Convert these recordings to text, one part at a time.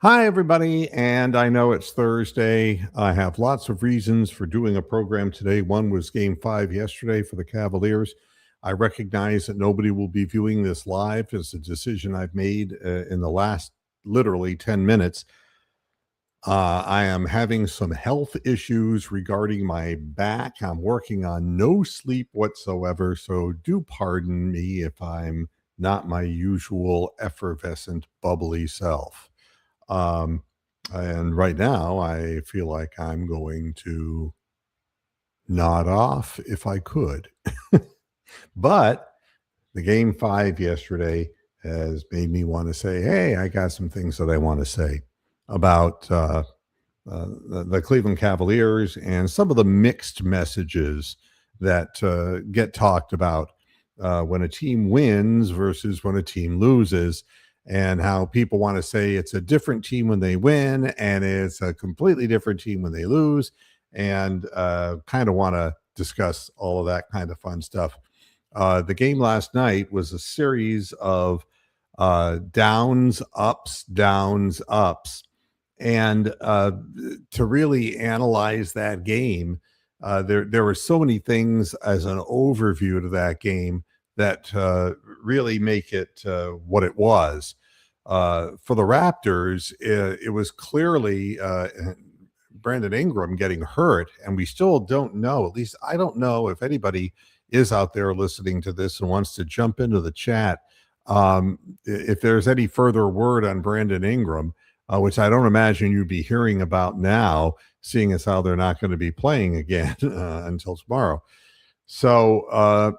Hi, everybody. And I know it's Thursday. I have lots of reasons for doing a program today. One was game five yesterday for the Cavaliers. I recognize that nobody will be viewing this live. It's a decision I've made in the last literally 10 minutes. I am having some health issues regarding my back. I'm working on no sleep whatsoever. So do pardon me if I'm not my usual effervescent, bubbly self. Um, and right now, I feel like I'm going to nod off if I could. But the game five yesterday has made me want to say, hey, I got some things that I want to say about the Cleveland Cavaliers and some of the mixed messages that get talked about when a team wins versus when a team loses, and how people want to say it's a different team when they win and it's a completely different team when they lose, and kind of want to discuss all of that kind of fun stuff. The game last night was a series of downs, ups, downs, ups, and to really analyze that game, there were so many things as an overview to that game that really make it what it was. For the Raptors, it was clearly Brandon Ingram getting hurt, and we still don't know. At least I don't know if anybody is out there listening to this and wants to jump into the chat. If there's any further word on Brandon Ingram, which I don't imagine you'd be hearing about now, seeing as how they're not going to be playing again until tomorrow. So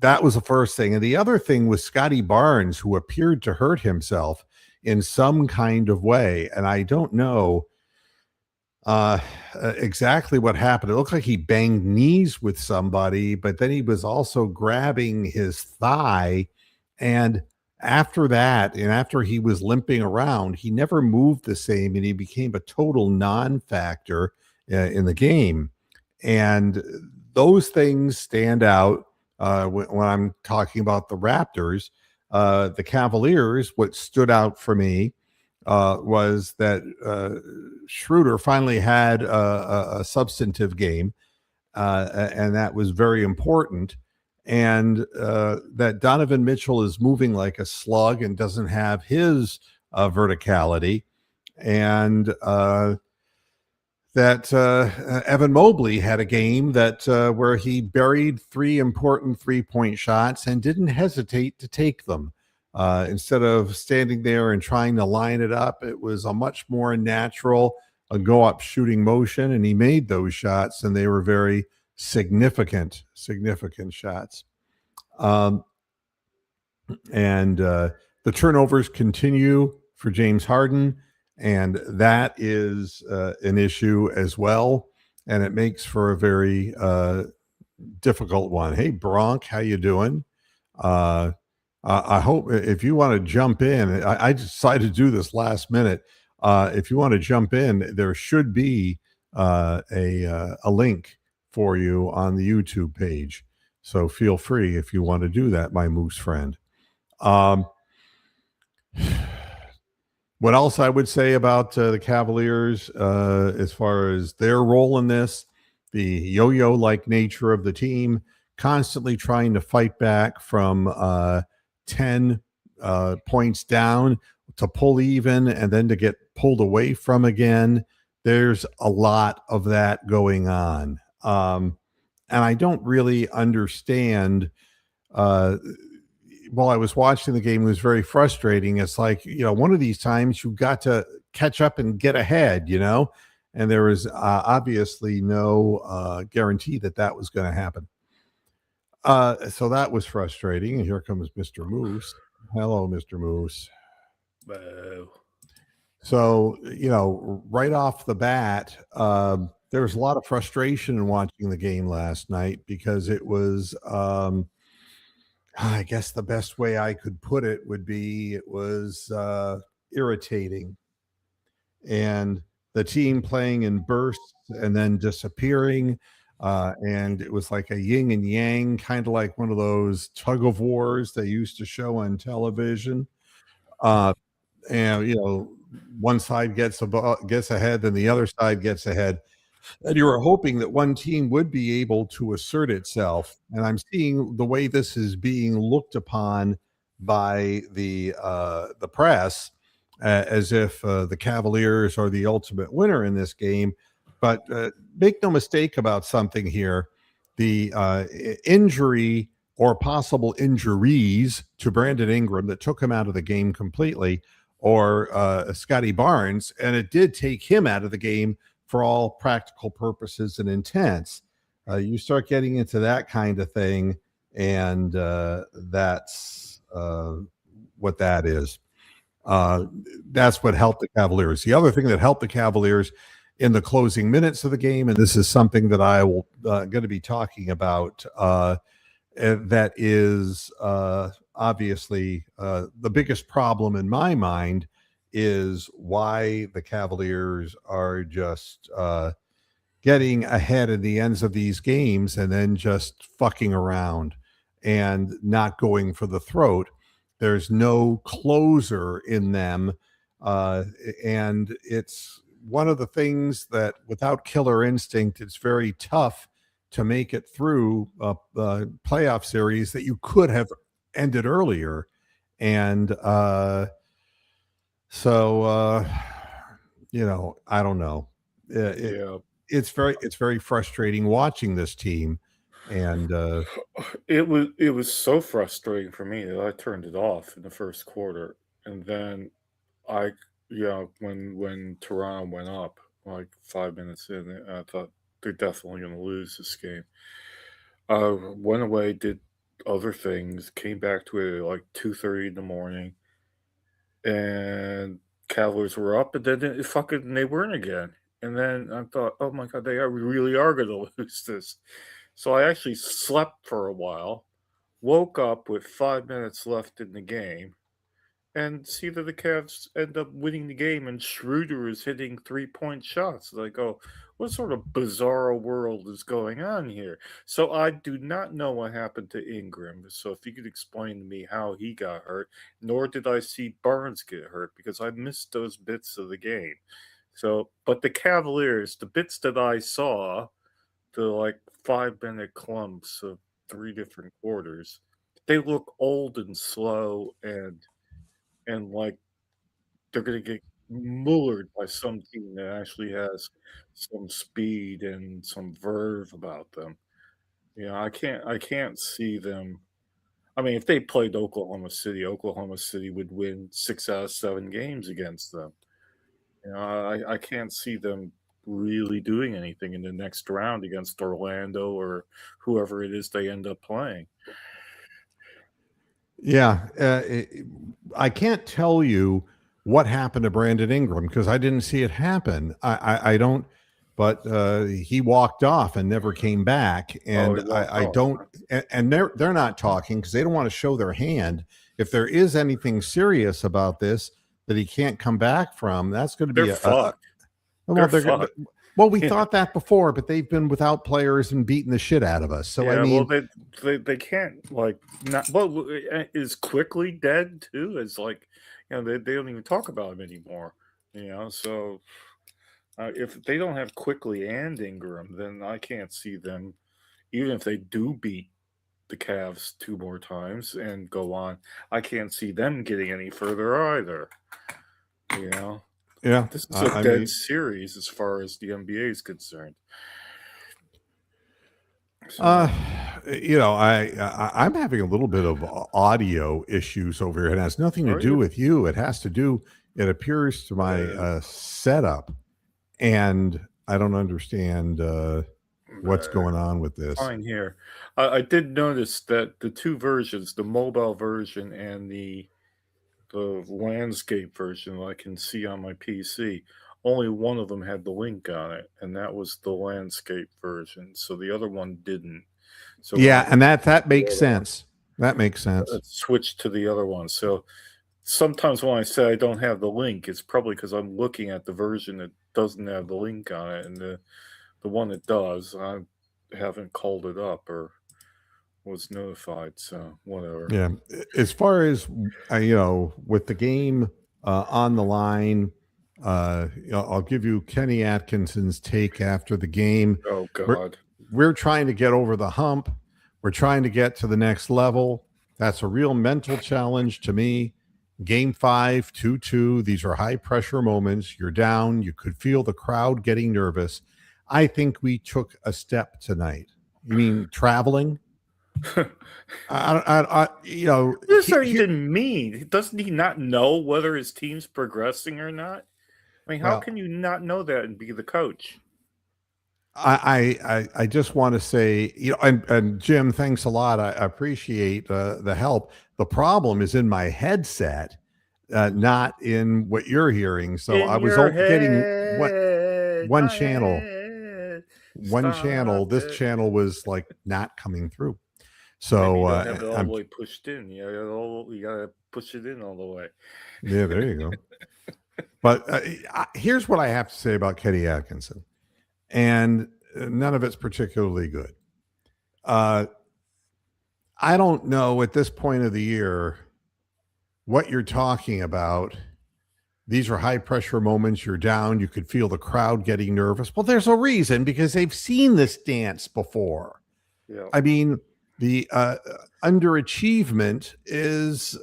that was the first thing. And the other thing was Scotty Barnes, who appeared to hurt himself in some kind of way. And I don't know exactly what happened. It looked like he banged knees with somebody, but then he was also grabbing his thigh. And after that, and after he was limping around, he never moved the same, and he became a total non-factor in the game. And those things stand out when I'm talking about the Raptors. The Cavaliers, what stood out for me was that Schroeder finally had a substantive game, and that was very important. And that Donovan Mitchell is moving like a slug and doesn't have his verticality. And that Evan Mobley had a game that where he buried three important 3-point shots and didn't hesitate to take them. Instead of standing there and trying to line it up, it was a much more natural go up shooting motion, and he made those shots, and they were very significant shots. Um, and the turnovers continue for James Harden, and that is an issue as well, and it makes for a very difficult one. Hey, Bronk, how you doing? Uh, I hope if you want to jump in, I decided to do this last minute. If you want to jump in, there should be a link for you on the YouTube page. So feel free if you want to do that, my moose friend. Um, what else I would say about the Cavaliers as far as their role in this, the yo-yo like nature of the team, constantly trying to fight back from 10 points down to pull even and then to get pulled away from again. There's a lot of that going on. And I don't really understand. Uh, while I was watching the game, it was very frustrating. It's like, one of these times you've got to catch up and get ahead, and there was obviously no guarantee that that was going to happen. So that was frustrating. And here comes Mr. Moose. Hello, Mr. Moose. Whoa. So, right off the bat, there was a lot of frustration in watching the game last night because it was, I guess the best way I could put it would be it was irritating. And the team playing in bursts and then disappearing. And it was like a yin and yang, kind of like one of those tug of wars they used to show on television. Uh, and one side gets ahead, then the other side gets ahead, and you were hoping that one team would be able to assert itself. And I'm seeing the way this is being looked upon by the press as if the Cavaliers are the ultimate winner in this game. But make no mistake about something here: the injury or possible injuries to Brandon Ingram that took him out of the game completely, or Scotty Barnes, and it did take him out of the game for all practical purposes and intents. You start getting into that kind of thing, and that's what that is. Uh, that's what helped the Cavaliers. The other thing that helped the Cavaliers in the closing minutes of the game, and this is something that I will going to be talking about, that is obviously the biggest problem in my mind is why the Cavaliers are just getting ahead in the ends of these games and then just fucking around and not going for the throat. There's no closer in them. Uh, and it's one of the things that without killer instinct, it's very tough to make it through a playoff series that you could have ended earlier. And so, I don't know. Yeah, It's very frustrating watching this team, and it was so frustrating for me that I turned it off in the first quarter, and then I when Toronto went up like 5 minutes in, I thought they're definitely going to lose this game. Went away, did other things, came back to it at like 2:30 in the morning, and Cavaliers were up, and then they weren't again. And then I thought, oh my god, really are going to lose this. So I actually slept for a while, woke up with 5 minutes left in the game, and see that the Cavs end up winning the game, and Schroeder is hitting 3-point shots. Like, oh, what sort of bizarre world is going on here? So I do not know what happened to Ingram. So if you could explain to me how he got hurt, nor did I see Barnes get hurt because I missed those bits of the game. So, but the Cavaliers, the bits that I saw, the like 5 minute clumps of three different quarters, they look old and slow and like they're going to get mullered by some team that actually has some speed and some verve about them. I can't see them. I mean, if they played Oklahoma City would win 6 out of 7 games against them. I can't see them really doing anything in the next round against Orlando or whoever it is they end up playing. yeah, I can't tell you what happened to Brandon Ingram because I didn't see it happen. I don't, but he walked off and never came back, Oh, and he walked I off, don't, huh? and they're not talking because they don't want to show their hand. If there is anything serious about this that he can't come back from, that's going to They're be fucked. well, They're fucked. well, we Yeah. thought that before, but they've been without players and beating the shit out of us. So I Yeah, well, mean, they can't like not. Well, is quickly dead too? It's like they don't even talk about him anymore. So if they don't have quickly and Ingram, then I can't see them. Even if they do beat the Cavs two more times and go on, I can't see them getting any further either. You know, yeah, this is a I dead mean, series as far as the NBA is concerned. Uh, So I'm having a little bit of audio issues over here. It has nothing to are do you? with you. It has to do. It appears to my Uh, setup, and I don't understand what's uh, going on with this. Fine here. I did notice that the two versions, the mobile version and the landscape version I can see on my PC, only one of them had the link on it, and that was the landscape version. So the other one didn't. So when I Yeah, and that the makes other one, sense. That makes sense. it switched to the other one. So sometimes when I say I don't have the link, it's probably because I'm looking at the version that doesn't have the link on it, and the one that does, I haven't called it up or was notified. So whatever. Yeah, as far as with the game on the line. I'll give you Kenny Atkinson's take after the game. Oh We're God. we're trying to get over the hump. We're trying to get to the next level. That's a real mental challenge to me. Game 5, 2-2. These are high pressure moments. You're down. You could feel the crowd getting nervous. I think we took a step tonight. You mean traveling? What does that Here, even mean? Doesn't he not know whether his team's progressing or not? I mean, how well, can you not know that and be the coach? I just want to say, and Jim, thanks a lot. I appreciate the help. The problem is in my headset, not in what you're hearing. So I In was your getting head, one my channel, head, one channel. stop This it. channel was like not coming through. Maybe So you don't have it all the I'm way pushed in. You gotta push it in all the way. yeah, there you go. But here's what I have to say about Kenny Atkinson, and none of it's particularly good. Uh, I don't know at this point of the year what you're talking about. These are high pressure moments. You're down. You could feel the crowd getting nervous. Well, there's a reason because they've seen this dance before. Yeah. I mean, the underachievement is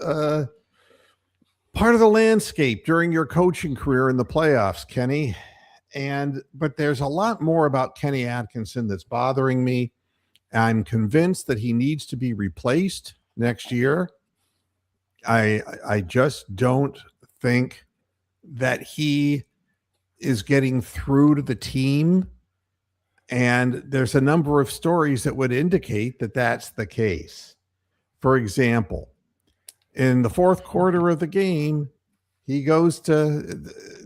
part of the landscape during your coaching career in the playoffs, Kenny. But there's a lot more about Kenny Atkinson that's bothering me. I'm convinced that he needs to be replaced next year. I just don't think that he is getting through to the team. And there's a number of stories that would indicate that that's the case. For example, in the fourth quarter of the game, he goes to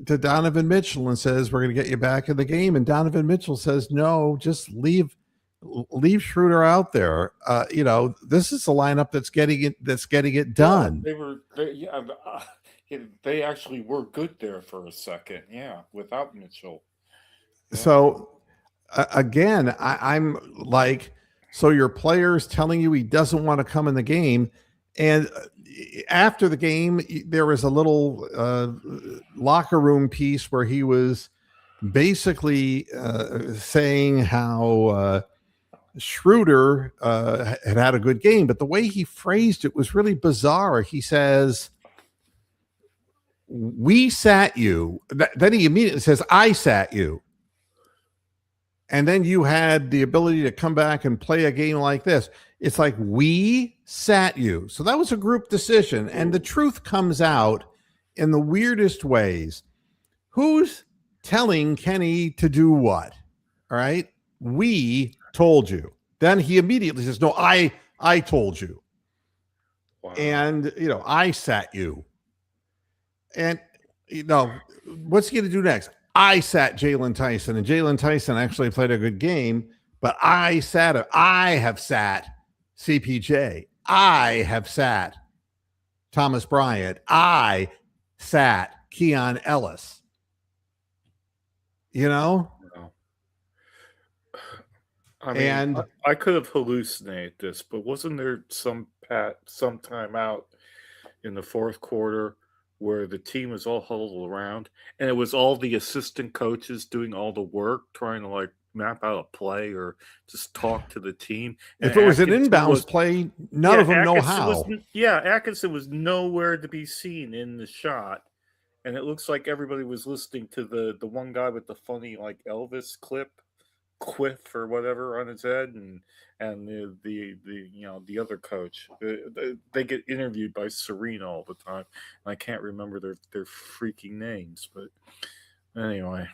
Donovan Mitchell and says, "We're going to get you back in the game." And Donovan Mitchell says, "No, just leave Schroeder out there. This is the lineup that's getting it Yeah, done." they actually were good there for a second. Yeah, without Mitchell. Yeah. So again, I'm like, so your player's telling you he doesn't want to come in the game, and after the game, there was a little locker room piece where he was basically saying how Schroeder had a good game, but the way he phrased it was really bizarre. He says, "We sat you." Then he immediately says, "I sat you." And then you had the ability to come back and play a game like this. It's like, we sat you. So that was a group decision. And the truth comes out in the weirdest ways. Who's telling Kenny to do what? All right. We told you. Then he immediately says, "No, I told you." Wow. And, I sat you. And, what's he going to do next? I sat Jalen Tyson, and Jalen Tyson actually played a good game, but I have sat CPJ. I have sat Thomas Bryant. I sat Keon Ellis. Wow. I mean, And I could have hallucinated this, but wasn't there some time out in the fourth quarter where the team was all huddled around and it was all the assistant coaches doing all the work, trying to like map out a play or just talk to the team. And if it was an Atkinson inbounds was play, none of them know Atkinson was how. Atkinson was nowhere to be seen in the shot. And it looks like everybody was listening to the one guy with the funny like Elvis quiff or whatever on his head, and the other coach. They get interviewed by Serena all the time, and I can't remember their freaking names. But anyway,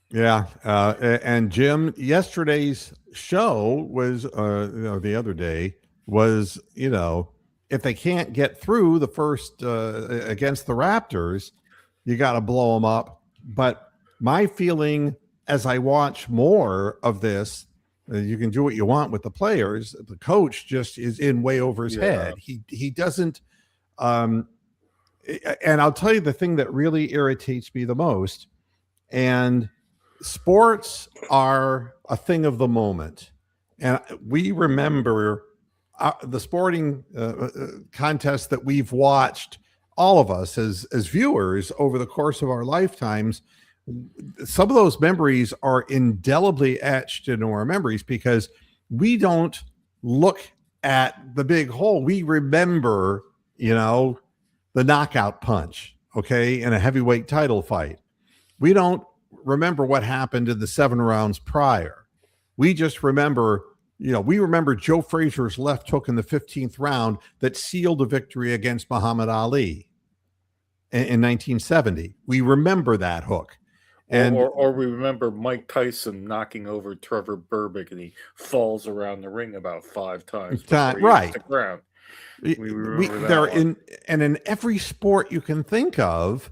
Yeah, and Jim, yesterday's show was, the other day was, if they can't get through the first against the Raptors, you got to blow them up. But my feeling, as I watch more of this, you can do what you want with the players. The coach just is in way over his yeah, head. He doesn't. Um, and I'll tell you the thing that really irritates me the most. And sports are a thing of the moment. And we remember the sporting contests that we've watched all of us as viewers over the course of our lifetimes, some of those memories are indelibly etched into our memories because we don't look at the big hole. We remember, the knockout punch, okay, in a heavyweight title fight. We don't remember what happened in the 7 rounds prior. We just remember, we remember Joe Frazier's left hook in the 15th round that sealed a victory against Muhammad Ali in 1970. We remember that hook. And or we remember Mike Tyson knocking over Trevor Burbick, and he falls around the ring about 5 times before he hits right. the ground. We remember that they're one. in every sport you can think of,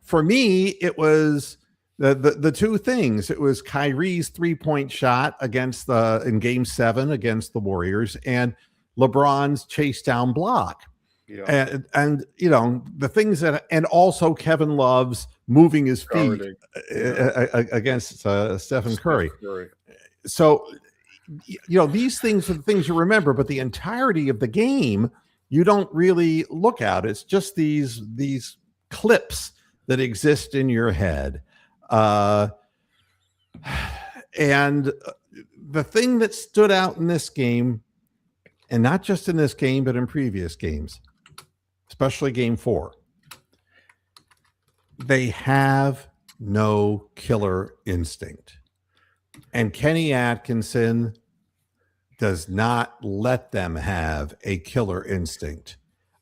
for me, it was the two things. It was Kyrie's 3-point shot in Game 7 against the Warriors, and LeBron's chase down block. Yeah. And the things and also Kevin Love's moving his feet against Stephen Curry. So these things are the things you remember, but the entirety of the game you don't really look at. It's just these clips that exist in your head. And the thing that stood out in this game, and not just in this game, but in previous games, especially Game 4, they have no killer instinct. And Kenny Atkinson does not let them have a killer instinct.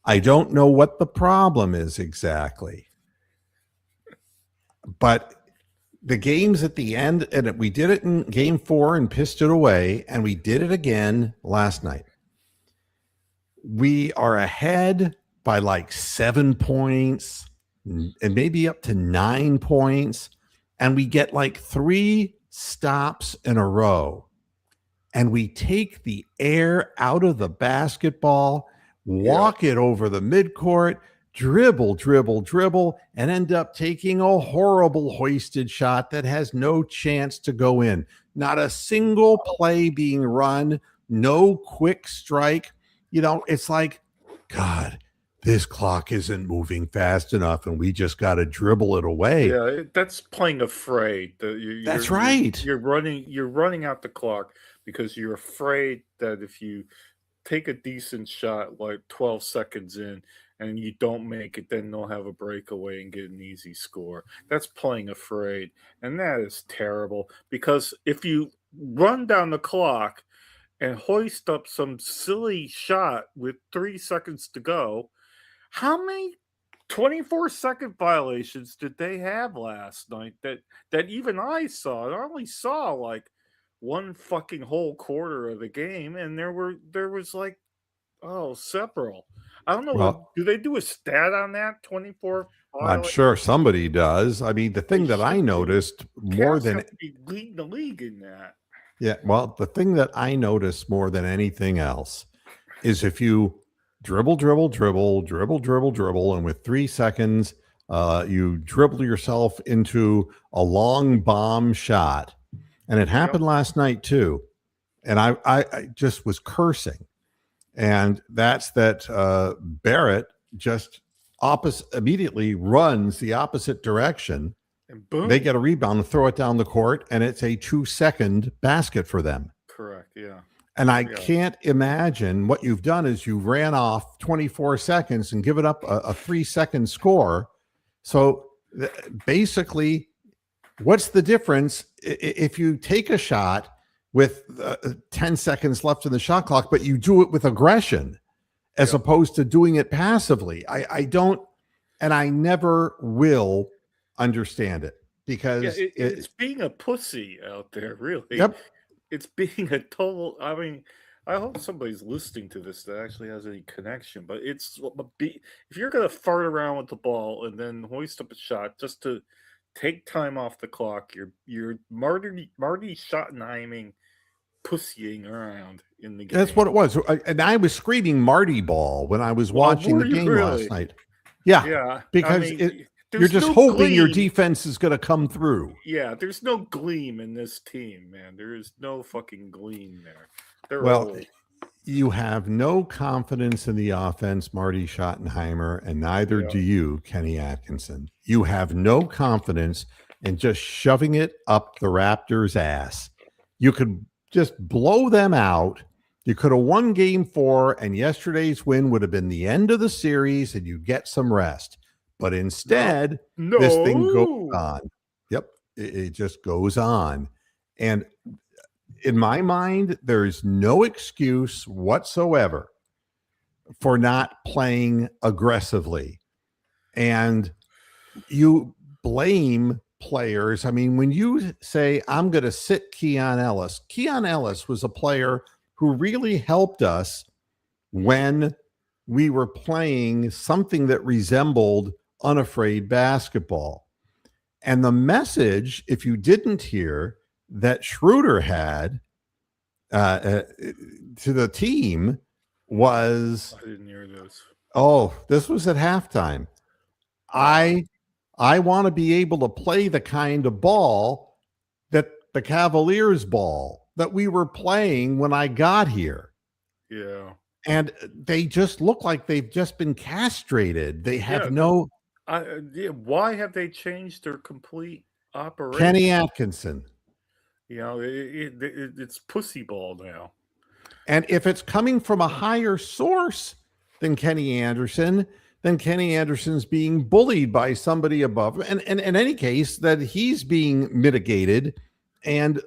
I don't know what the problem is exactly, but the games at the end, and we did it in Game 4 and pissed it away, and we did it again last night. We are ahead by like 7 points and maybe up to 9 points, and we get like 3 stops in a row, and we take the air out of the basketball, walk it over the midcourt, dribble, and end up taking a horrible hoisted shot that has no chance to go in. Not a single play being run, no quick strike. It's like, God, this clock isn't moving fast enough, and we just got to dribble it away. Yeah, that's playing afraid. That's right. You're running out the clock because you're afraid that if you take a decent shot like 12 seconds in and you don't make it, then they'll have a breakaway and get an easy score. That's playing afraid. And that is terrible, because if you run down the clock and hoist up some silly shot with 3 seconds to go, how many 24-second violations did they have last night that even I saw? I only saw like one fucking whole quarter of the game, and there was like, several. I don't know. Well, do they do a stat on that? 24 I'm sure somebody does. I mean, the thing that I noticed more than leading the league in that. Yeah, well, the thing that I noticed more than anything else is if you dribble, and with 3 seconds, you dribble yourself into a long bomb shot. And it happened last night too. And I just was cursing. And that's that Barrett just immediately runs the opposite direction. And boom. They get a rebound and throw it down the court, and it's a 2-second basket for them. Correct, yeah. And I can't imagine what you've done is you ran off 24 seconds and given up a 3-second score. So basically, what's the difference if you take a shot with 10 seconds left in the shot clock, but you do it with aggression as opposed to doing it passively? I don't, and I never will understand it, because it's being a pussy out there, really. Yep. It's being a total, I mean, I hope somebody's listening to this that actually has any connection, but if you're going to fart around with the ball and then hoist up a shot just to take time off the clock, you're Marty Schottenheiming, pussying around in the game. That's what it was. And I was screaming Marty ball when I was watching the game last night. Yeah. Because you're just hoping your defense is going to come through. Yeah, there's no gleam in this team, man. There is no fucking gleam there. They're well, old. You have no confidence in the offense, Marty Schottenheimer, and neither Yeah. do you, Kenny Atkinson. You have no confidence in just shoving it up the Raptors' ass. You could just blow them out. You could have won game 4, and yesterday's win would have been the end of the series, and you get some rest. But No. instead, this thing goes No. on. Yep, it just goes on. And in my mind, there is no excuse whatsoever for not playing aggressively. And you blame players. I mean, when you say, I'm going to sit Keon Ellis was a player who really helped us when we were playing something that resembled unafraid basketball. And the if you didn't hear, that Schroeder had to the team was, I didn't hear this. oh, this was at halftime. I I want to be able to play the kind of ball that the Cavaliers ball that we were playing when I got here. Yeah. And they just look like they've just been castrated. They have Yeah. No, no yeah, why have they changed their complete Kenny operation? Atkinson. It's pussy ball now. And if it's coming from a higher source than Kenny Anderson, then Kenny Anderson's being bullied by somebody above. And in any case, that he's being mitigated. And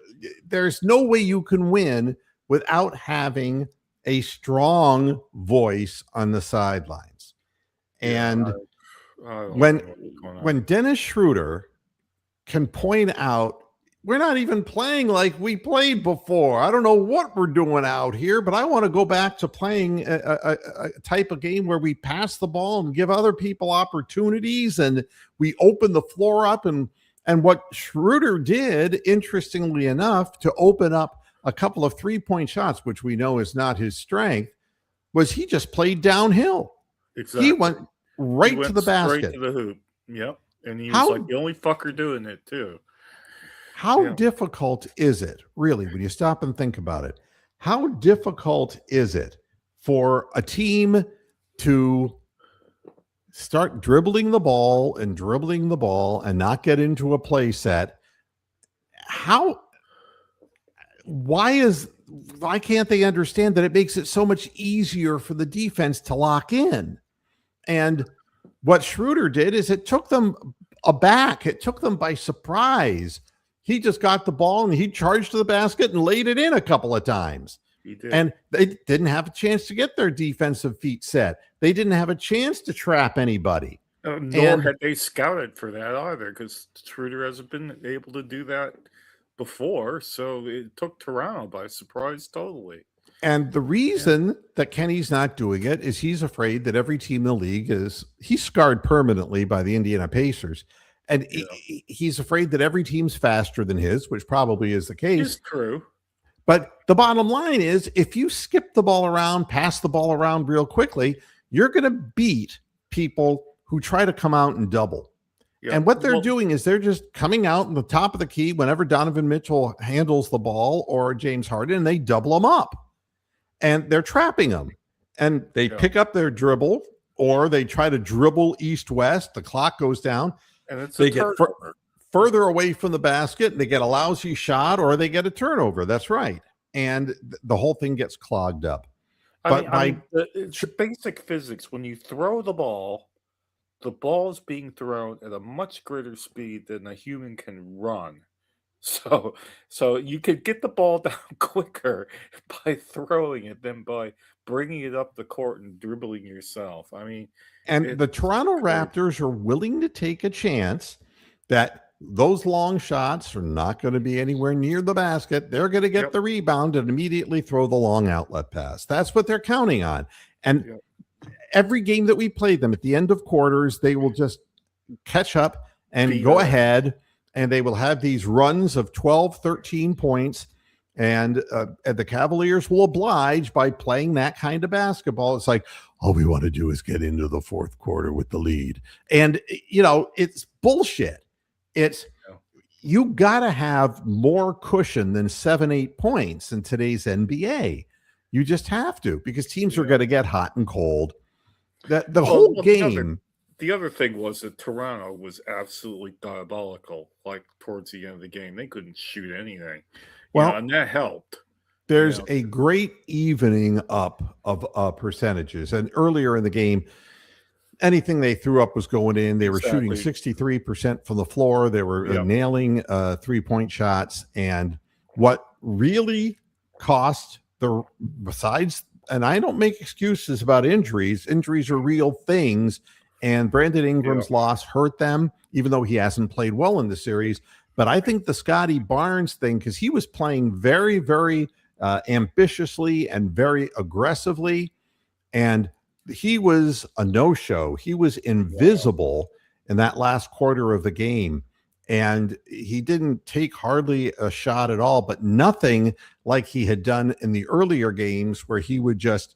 there's no way you can win without having a strong voice on the sidelines. Yeah, And I don't when know what's going on. when Dennis Schroeder can point out, we're not even playing like we played before. I don't know what we're doing out here, but I want to go back to playing a type of game where we pass the ball and give other people opportunities, and we open the floor up. And what Schroeder did, interestingly enough, to open up a couple of 3-point shots, which we know is not his strength, was he just played downhill. Exactly. He went He right went to the straight basket. to the hoop. Yep. And he was like the only fucker doing it too. How Yeah. difficult is it, really, when you stop and think about it? How difficult is it for a team to start dribbling the ball and not get into a play set? How, why can't they understand that it makes it so much easier for the defense to lock in? And what Schroeder did is it took them aback. It took them by surprise. He just got the ball and he charged to the basket and laid it in a couple of times. He did. And they didn't have a chance to get their defensive feet set. They didn't have a chance to trap anybody. Nor had they scouted for that either, because Schroeder hasn't been able to do that before. So it took Toronto by surprise totally. And the reason that Kenny's not doing it is he's afraid that every team in the league he's scarred permanently by the Indiana Pacers. And he's afraid that every team's faster than his, which probably is the case. It's true. But the bottom line is, if you skip the ball around, pass the ball around real quickly, you're going to beat people who try to come out and double. Yeah. And what they're doing is they're just coming out in the top of the key whenever Donovan Mitchell handles the ball or James Harden, and they double them up. And they're trapping them. And they pick up their dribble, or they try to dribble east-west. The clock goes down. And it's they get further away from the basket, and they get a lousy shot, or they get a turnover. That's right. And the whole thing gets clogged up. It's basic physics. When you throw the ball is being thrown at a much greater speed than a human can run. So you could get the ball down quicker by throwing it than by bringing it up the court and dribbling yourself. I mean, and the Toronto Raptors are willing to take a chance that those long shots are not going to be anywhere near the basket. They're going to get the rebound and immediately throw the long outlet pass. That's what they're counting on. And every game that we play them at the end of quarters, they will just catch up and go ahead, and they will have these runs of 12, 13 points. And the Cavaliers will oblige by playing that kind of basketball. It's like, all we want to do is get into the fourth quarter with the lead. And, it's bullshit. You got to have more cushion than 7-8 points in today's NBA. You just have to, because teams are Yeah. going to get hot and cold. The Well, whole well, game. the other thing was that Toronto was absolutely diabolical. Like towards the end of the game, they couldn't shoot anything, Well, and that helped. You there's know, a great evening up of percentages. And earlier in the game, anything they threw up was going in. They were shooting exactly. 63% from the floor. They were Yep. nailing 3-point shots. And what really cost the, besides, and I don't make excuses about injuries, injuries are real things. And Brandon Ingram's Yep. loss hurt them, even though he hasn't played well in the series. But I think the Scotty Barnes thing, because he was playing very, very ambitiously and very aggressively, and he was a no-show. He was Wow. invisible in that last quarter of the game, and he didn't take hardly a shot at all, but nothing like he had done in the earlier games where he would just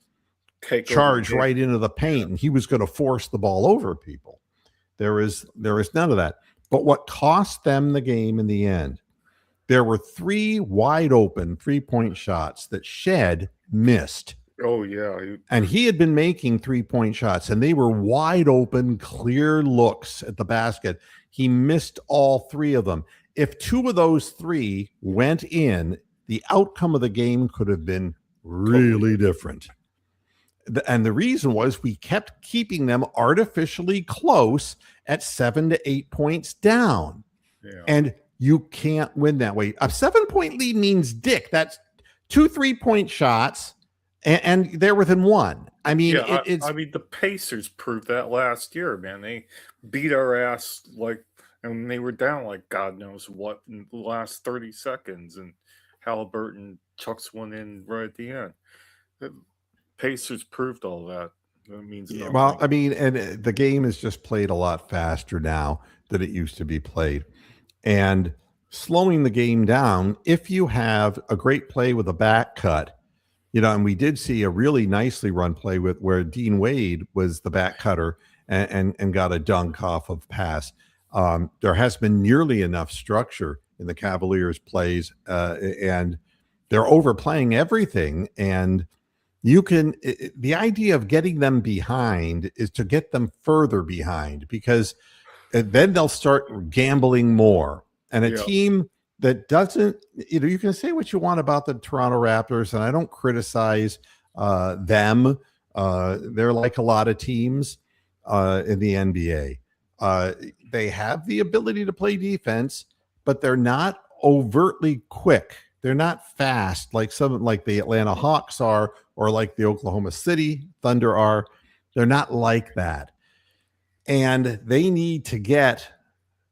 Take over the charge game. right into the Yeah. paint and he was going to force the ball over people. There is none of that. But what cost them the game in the end, there were 3 wide open 3-point shots that Shed missed. Oh yeah. And he had been making 3-point shots, and they were wide open, clear looks at the basket. He missed all 3 of them. If 2 of those 3 went in, the outcome of the game could have been Totally really different. And the reason was we kept keeping them artificially close at 7 to 8 points down. Yeah. And you can't win that way. A 7-point lead means dick. That's 2 3-point shots, and they're within 1. I mean, Yeah, it's I mean the Pacers proved that last year, man. They beat our ass and they were down like God knows what in the last 30 seconds, and Halliburton chucks one in right at the end. The Pacers proved all that. That means well, nothing. I mean, and the game is just played a lot faster now than it used to be played. And slowing the game down, if you have a great play with a back cut, and we did see a really nicely run play with where Dean Wade was the back cutter and got a dunk off of pass. There has been nearly enough structure in the Cavaliers' plays, and they're overplaying everything. And the idea of getting them behind is to get them further behind, because then they'll start gambling more. And a Yeah. team that doesn't, you can say what you want about the Toronto Raptors, and I don't criticize them. They're like a lot of teams in the NBA. They have the ability to play defense, but they're not overtly quick. They're not fast like the Atlanta Hawks are, or like the Oklahoma City Thunder are. They're not like that. And they need to get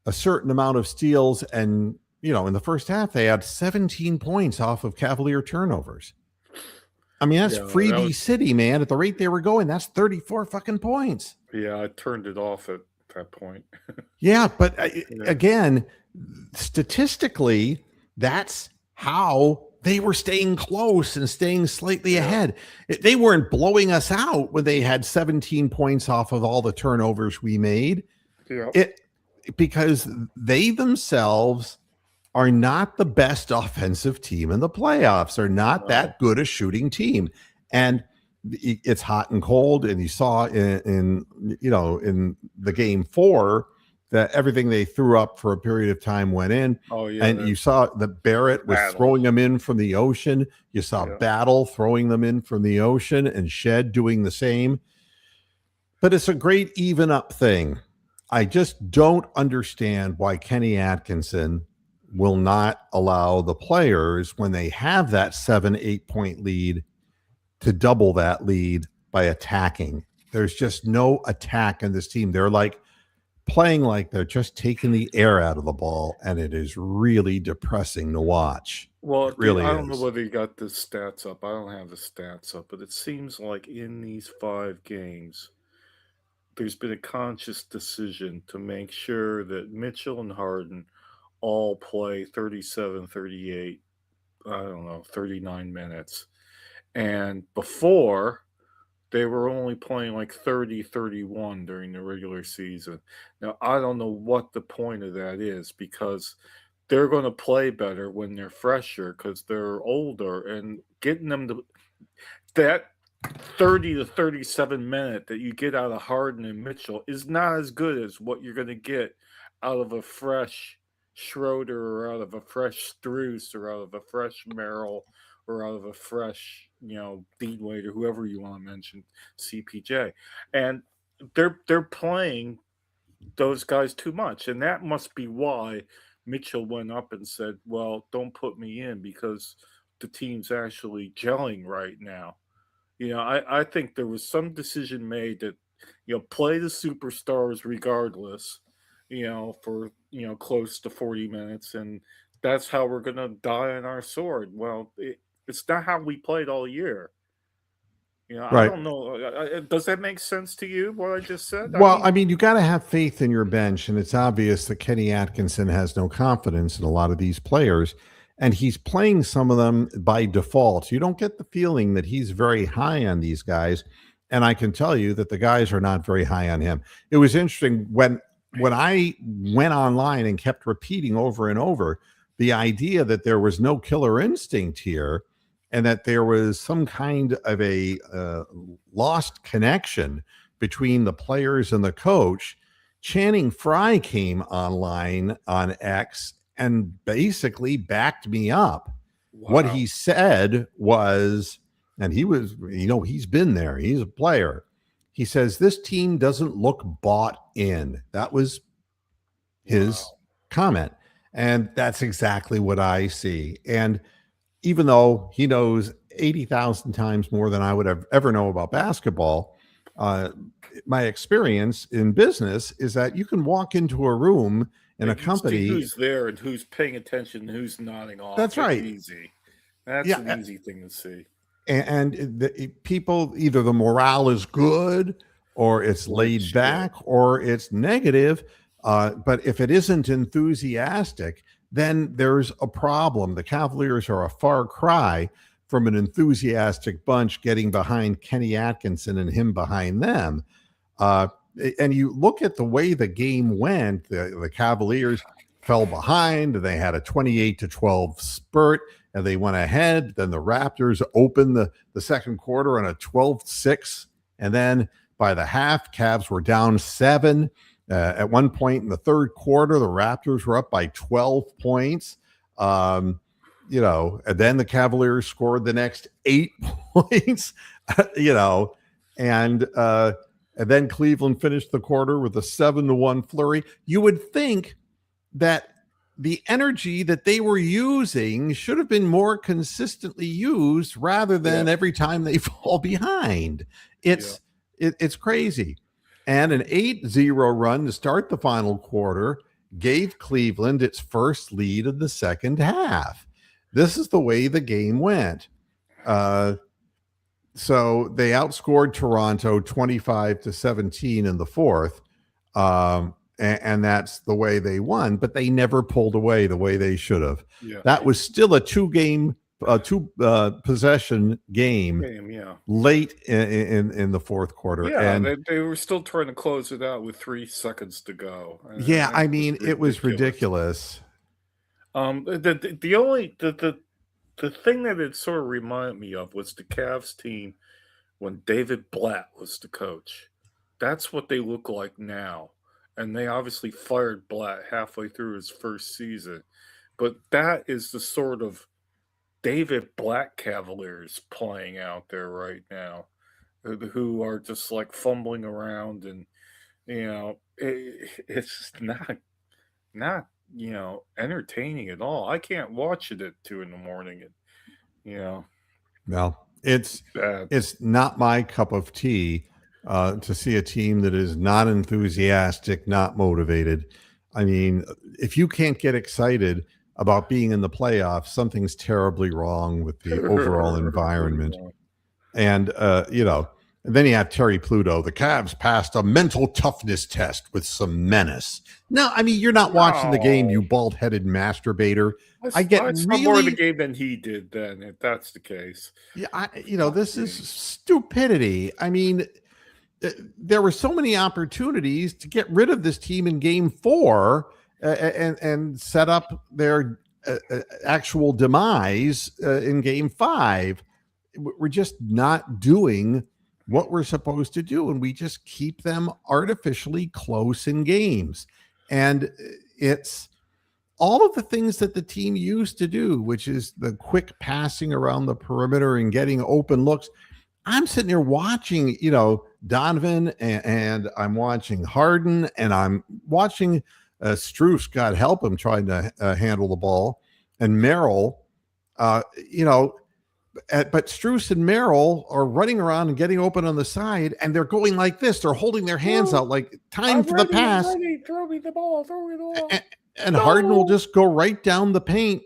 a certain amount of steals. And, in the first half, they had 17 points off of Cavalier turnovers. I mean, that's Yeah, that freebie was city, man. At the rate they were going, that's 34 fucking points. yeah, I turned it off at that point. Yeah, but Yeah. again, statistically, that's how they were staying close and staying slightly Yeah. ahead. They weren't blowing us out when they had 17 points off of all the turnovers we made. Yeah. Because they themselves are not the best offensive team in the playoffs. They're not No. that good a shooting team. And it's hot and cold. And you saw in the game 4 that everything they threw up for a period of time went in. Oh yeah. And you saw that Barrett was Battle. throwing them in from the ocean. You saw Yeah. Battle throwing them in from the ocean, and Shed doing the same. But it's a great even up thing. I just don't understand why Kenny Atkinson will not allow the players, when they have that 7-8 point lead, to double that lead by attacking. There's just no attack in this team. They're like playing like they're just taking the air out of the ball, and it is really depressing to watch. Well, It really I don't know is. whether you got the stats up. I don't have the stats up, but it seems like in these 5 games, there's been a conscious decision to make sure that Mitchell and Harden all play 37, 38, I don't know, 39 minutes. And before, they were only playing like 30, 31 during the regular season. Now, I don't know what the point of that is, because they're going to play better when they're fresher because they're older, and getting them to that 30 to 37 minute that you get out of Harden and Mitchell is not as good as what you're going to get out of a fresh Schroeder or out of a fresh Struess or out of a fresh Merrill or out of a fresh, Dean Wade or whoever you want to mention, CPJ. And they're playing those guys too much. And that must be why Mitchell went up and said, well, don't put me in because the team's actually gelling right now. I think there was some decision made that, play the superstars regardless, for, close to 40 minutes. And that's how we're going to die on our sword. Well, it's not how we played all year. I Right. don't know. Does that make sense to you, what I just said? Well, I mean, you got to have faith in your bench, and it's obvious that Kenny Atkinson has no confidence in a lot of these players, and he's playing some of them by default. You don't get the feeling that he's very high on these guys, and I can tell you that the guys are not very high on him. It was interesting when I went online and kept repeating over and over the idea that there was no killer instinct here, and that there was some kind of a lost connection between the players and the coach. Channing Frye came online on X and basically backed me up. What Wow. he said was, and he's been there, he's a player. He says, this team doesn't look bought in. That was his Wow. comment. And that's exactly what I see. And even though he knows 80,000 times more than I would have ever know about basketball, uh, my experience in business is that you can walk into a room in a And you see company. who's there and who's paying attention and who's nodding off. That's It's right. easy. That's Yeah. an easy thing to see. And people, either the morale is good or it's Or it's laid shit. back or it's negative. But if it isn't enthusiastic, then there's a problem. The Cavaliers are a far cry from an enthusiastic bunch getting behind Kenny Atkinson and him behind them. Uh, and you look at the way the game went, the Cavaliers fell behind. They had a 28-12 spurt and they went ahead. Then the Raptors opened the second quarter on a 12-6. And then by the half, Cavs were down 7. At one point in the third quarter, the Raptors were up by 12 points. And then the Cavaliers scored the next 8 points, and then Cleveland finished the quarter with a 7-1 flurry. You would think that the energy that they were using should have been more consistently used rather than Yeah. every time they fall behind. It's crazy. And an 8-0 run to start the final quarter gave Cleveland its first lead of the second half. This is the way the game went. So they outscored Toronto 25-17 in the fourth. And that's the way they won, but they never pulled away the way they should have. Yeah. That was still a two possession game Yeah. late in the fourth quarter. Yeah, And they were still trying to close it out with 3 seconds to go. yeah, I mean, it was ridiculous. The thing that it sort of reminded me of was the Cavs team when David Blatt was the coach. That's what they look like now. And they obviously fired Blatt halfway through his first season. But that is the sort of David Blatt Cavaliers playing out there right now, who are just like fumbling around, and it's just not entertaining at all. I can't watch it at 2 in the morning, and Well, it's bad. it's not my cup of tea to see a team that is not enthusiastic, not motivated. I mean, if you can't get excited about being in the playoffs, something's terribly wrong with the overall environment. And and then you have Terry Pluto. The Cavs passed a mental toughness test with some menace. No, I mean, you're not watching the game, you bald-headed masturbator. I get I saw more of the game than he did. Then, if that's the case, yeah, this is stupidity. I mean, there were so many opportunities to get rid of this team in Game 4 and set up their actual demise in Game 5. we're just not doing what we're supposed to do, and we just keep them artificially close in games. And it's all of the things that the team used to do, which is the quick passing around the perimeter and getting open looks. I'm sitting there watching, Donovan, and I'm watching Harden, and I'm watching Struess, God help him, trying to handle the ball, and Merrill, uh, you know, but Struess and Merrill are running around and getting open on the side, and they're going like this. They're holding their hands out like time I'm for the ready. I'm pass. ready. Throw me the ball. Throw me the ball. And Harden will just go right down the paint,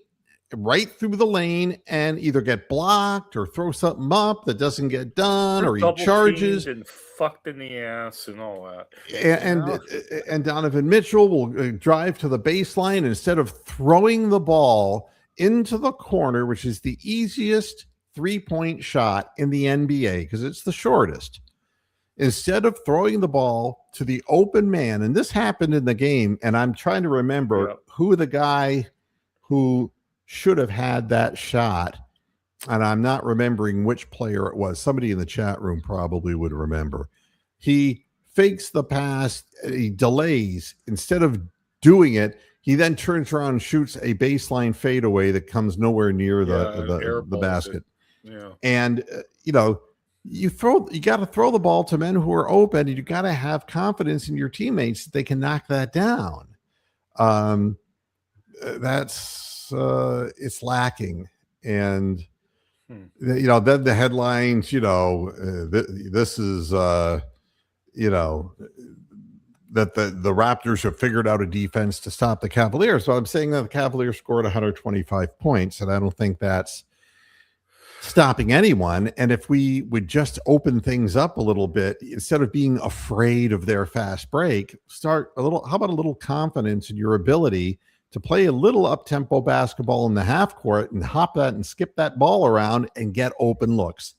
right through the lane, and either get blocked or throw something up that doesn't get done, or he charges and fucked in the ass and all that. And Donovan Mitchell will drive to the baseline, and instead of throwing the ball into the corner, which is the easiest 3-point shot in the NBA because it's the shortest. Instead of throwing the ball to the open man, and this happened in the game, and I'm trying to remember who the guy who should have had that shot, and I'm not remembering which player it was. Somebody in the chat room probably would remember. He fakes the pass, he delays. Instead of doing it, he then turns around and shoots a baseline fadeaway that comes nowhere near the basket. Yeah. And you got to throw the ball to men who are open, and you got to have confidence in your teammates that they can knock that down. That's it's lacking. And then the headlines, this is that the Raptors have figured out a defense to stop the Cavaliers. So I'm saying that the Cavaliers scored 125 points, and I don't think that's stopping anyone. And if we would just open things up a little bit, instead of being afraid of their fast break, how about a little confidence in your ability to play a little up-tempo basketball in the half court and hop that and skip that ball around and get open looks.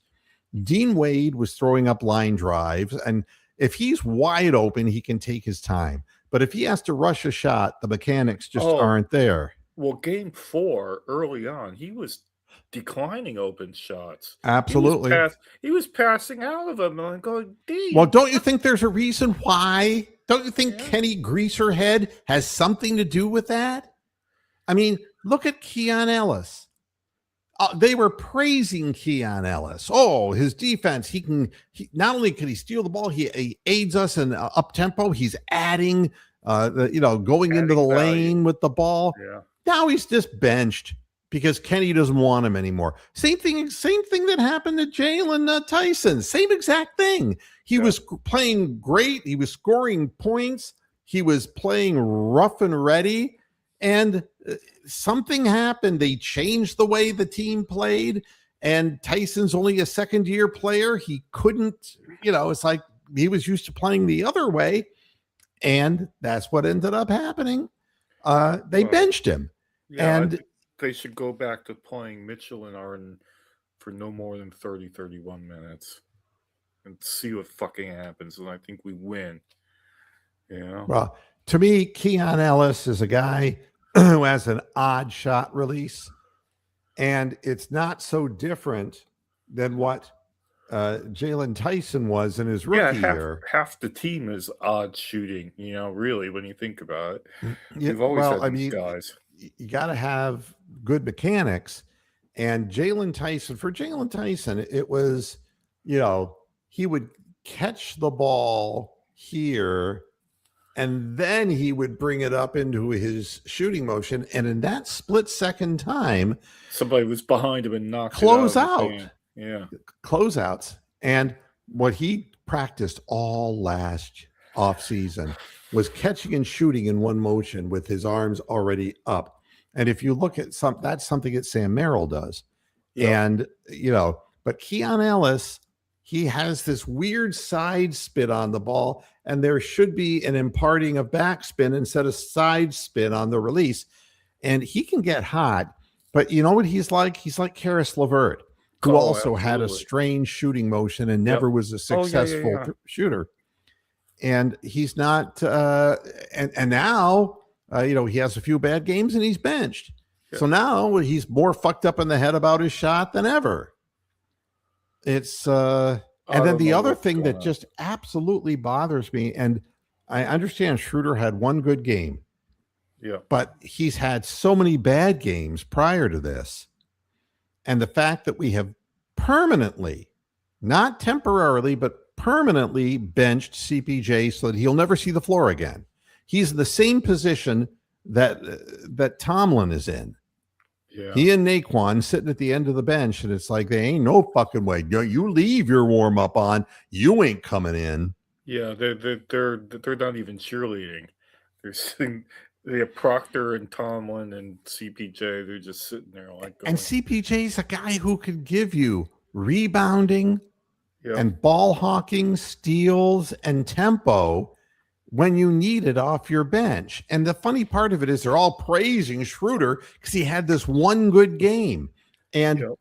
Dean Wade was throwing up line drives, and if he's wide open, he can take his time. But if he has to rush a shot, the mechanics just aren't there. Well, game 4, early on, he was declining open shots. Absolutely. He was passing out of them and going deep. Well, don't you think there's a reason why? Don't you think Kenny Greaserhead has something to do with that? I mean, look at Keon Ellis. They were praising Keon Ellis. Oh, his defense. He not only can he steal the ball, he aids us in up tempo. He's adding, going into the lane with the ball. Yeah. Now he's just benched because Kenny doesn't want him anymore. Same thing that happened to Jalen Tyson. Same exact thing. He was playing great. He was scoring points. He was playing rough and ready. And something happened. They changed the way the team played. And Tyson's only a second-year player. He couldn't, it's like he was used to playing the other way. And that's what ended up happening. They benched him. Yeah, and they should go back to playing Mitchell and Arden for no more than 30, 31 minutes and see what fucking happens. And I think we win. Well, to me, Keon Ellis is a guy who has an odd shot release, and it's not so different than what Jalen Tyson was in his rookie year. Half the team is odd shooting, really, when you think about it. You've always had these guys. You got to have good mechanics. And Jalen Tyson, it was, he would catch the ball here, and then he would bring it up into his shooting motion. And in that split second time, somebody was behind him and knocked close it out. Yeah. Closeouts. And what he practiced all last off season was catching and shooting in one motion with his arms already up. And if you look at that's something that Sam Merrill does. Yeah. And, but Keon Ellis, he has this weird side spin on the ball, and there should be an imparting of backspin instead of side spin on the release. And he can get hot, but you know what he's like? He's like Karis LeVert, who also had a strange shooting motion and never was a successful shooter. And he's not, and now, he has a few bad games and he's benched. Yeah. So now he's more fucked up in the head about his shot than ever. It's I and then don't the know other what's thing going that on. just absolutely bothers me, and I understand Schroeder had one good game, Yeah, but he's had so many bad games prior to this. And the fact that we have permanently, not temporarily, but permanently benched CPJ so that he'll never see the floor again. He's in the same position that Tomlin is in. yeah, He and Naquan sitting at the end of the bench, and it's like they ain't no fucking way. You leave your warm up on. You ain't coming in. yeah. They're not even cheerleading. They're sitting. They have Proctor and Tomlin and CPJ. They're just sitting there like And going, CPJ's a guy who could give you rebounding "Yep, and ball hawking, steals, and tempo when you need it off your bench. And the funny part of it is they're all praising Schroeder because he had this one good game. And yep,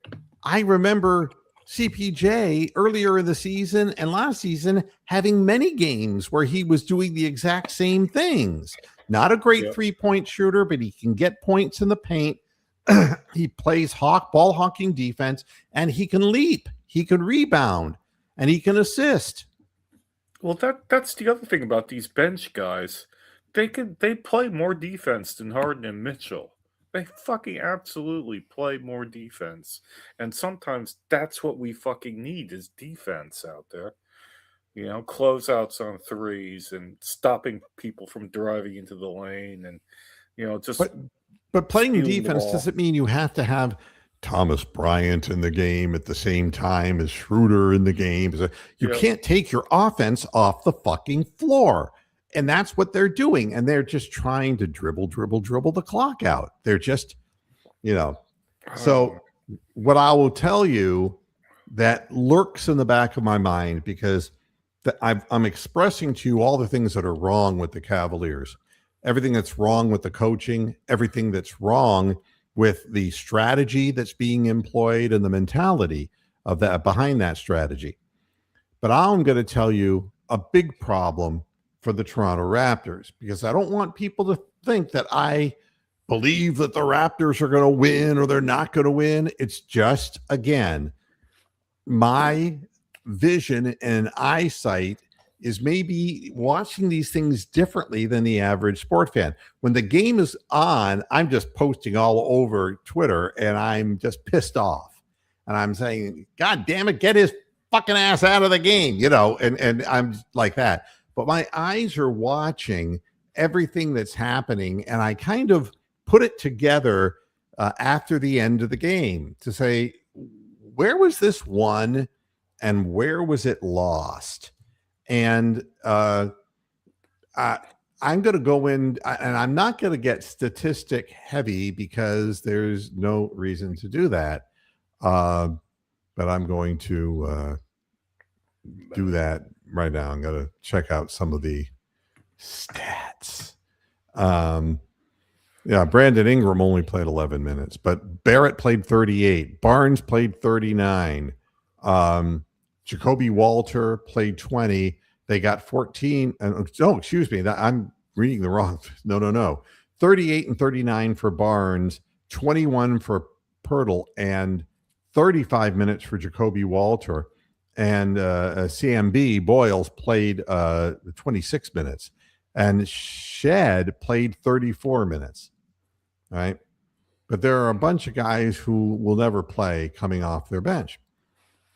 I remember CPJ earlier in the season and last season having many games where he was doing the exact same things. Not a great yep." 3-point shooter, but he can get points in the paint. He plays ball hawking defense, and he can leap, he can rebound, and he can assist. Well, that's the other thing about these bench guys. They play more defense than Harden and Mitchell. They fucking absolutely play more defense. And sometimes that's what we fucking need is defense out there. Closeouts on threes and stopping people from driving into the lane and just But playing stealing the defense ball. doesn't mean you have to have Thomas Bryant in the game at the same time as Schroeder in the game. You Yeah. can't take your offense off the fucking floor. And that's what they're doing. And they're just trying to dribble the clock out. They're just, you know. Oh, So, what I will tell you that lurks in the back of my mind because I'm expressing to you all the things that are wrong with the Cavaliers, everything that's wrong with the coaching, everything that's wrong with the strategy that's being employed and the mentality of that behind that strategy. But I'm going to tell you a big problem for the Toronto Raptors because I don't want people to think that I believe that the Raptors are going to win or they're not going to win. It's just, again, my vision and eyesight is maybe watching these things differently than the average sport fan. When the game is on, I'm just posting all over Twitter and I'm just pissed off. And I'm saying, God damn it, get his fucking ass out of the game, and I'm like that. But my eyes are watching everything that's happening, and I kind of put it together after the end of the game to say, where was this won and where was it lost? And I, I'm going to go in, and I'm not going to get statistic heavy because there's no reason to do that. Uh, but I'm going to do that right now. I'm going to check out some of the stats. Um, Yeah, Brandon Ingram only played 11 minutes, but Barrett played 38. Barnes played 39. Um, Jacoby Walter played 20. They got 14. Oh, excuse me. I'm reading the wrong. No. 38 and 39 for Barnes, 21 for Pirtle, and 35 minutes for Jacoby Walter. And CMB Boyles played 26 minutes, and Shed played 34 minutes. Right. But there are a bunch of guys who will never play coming off their bench.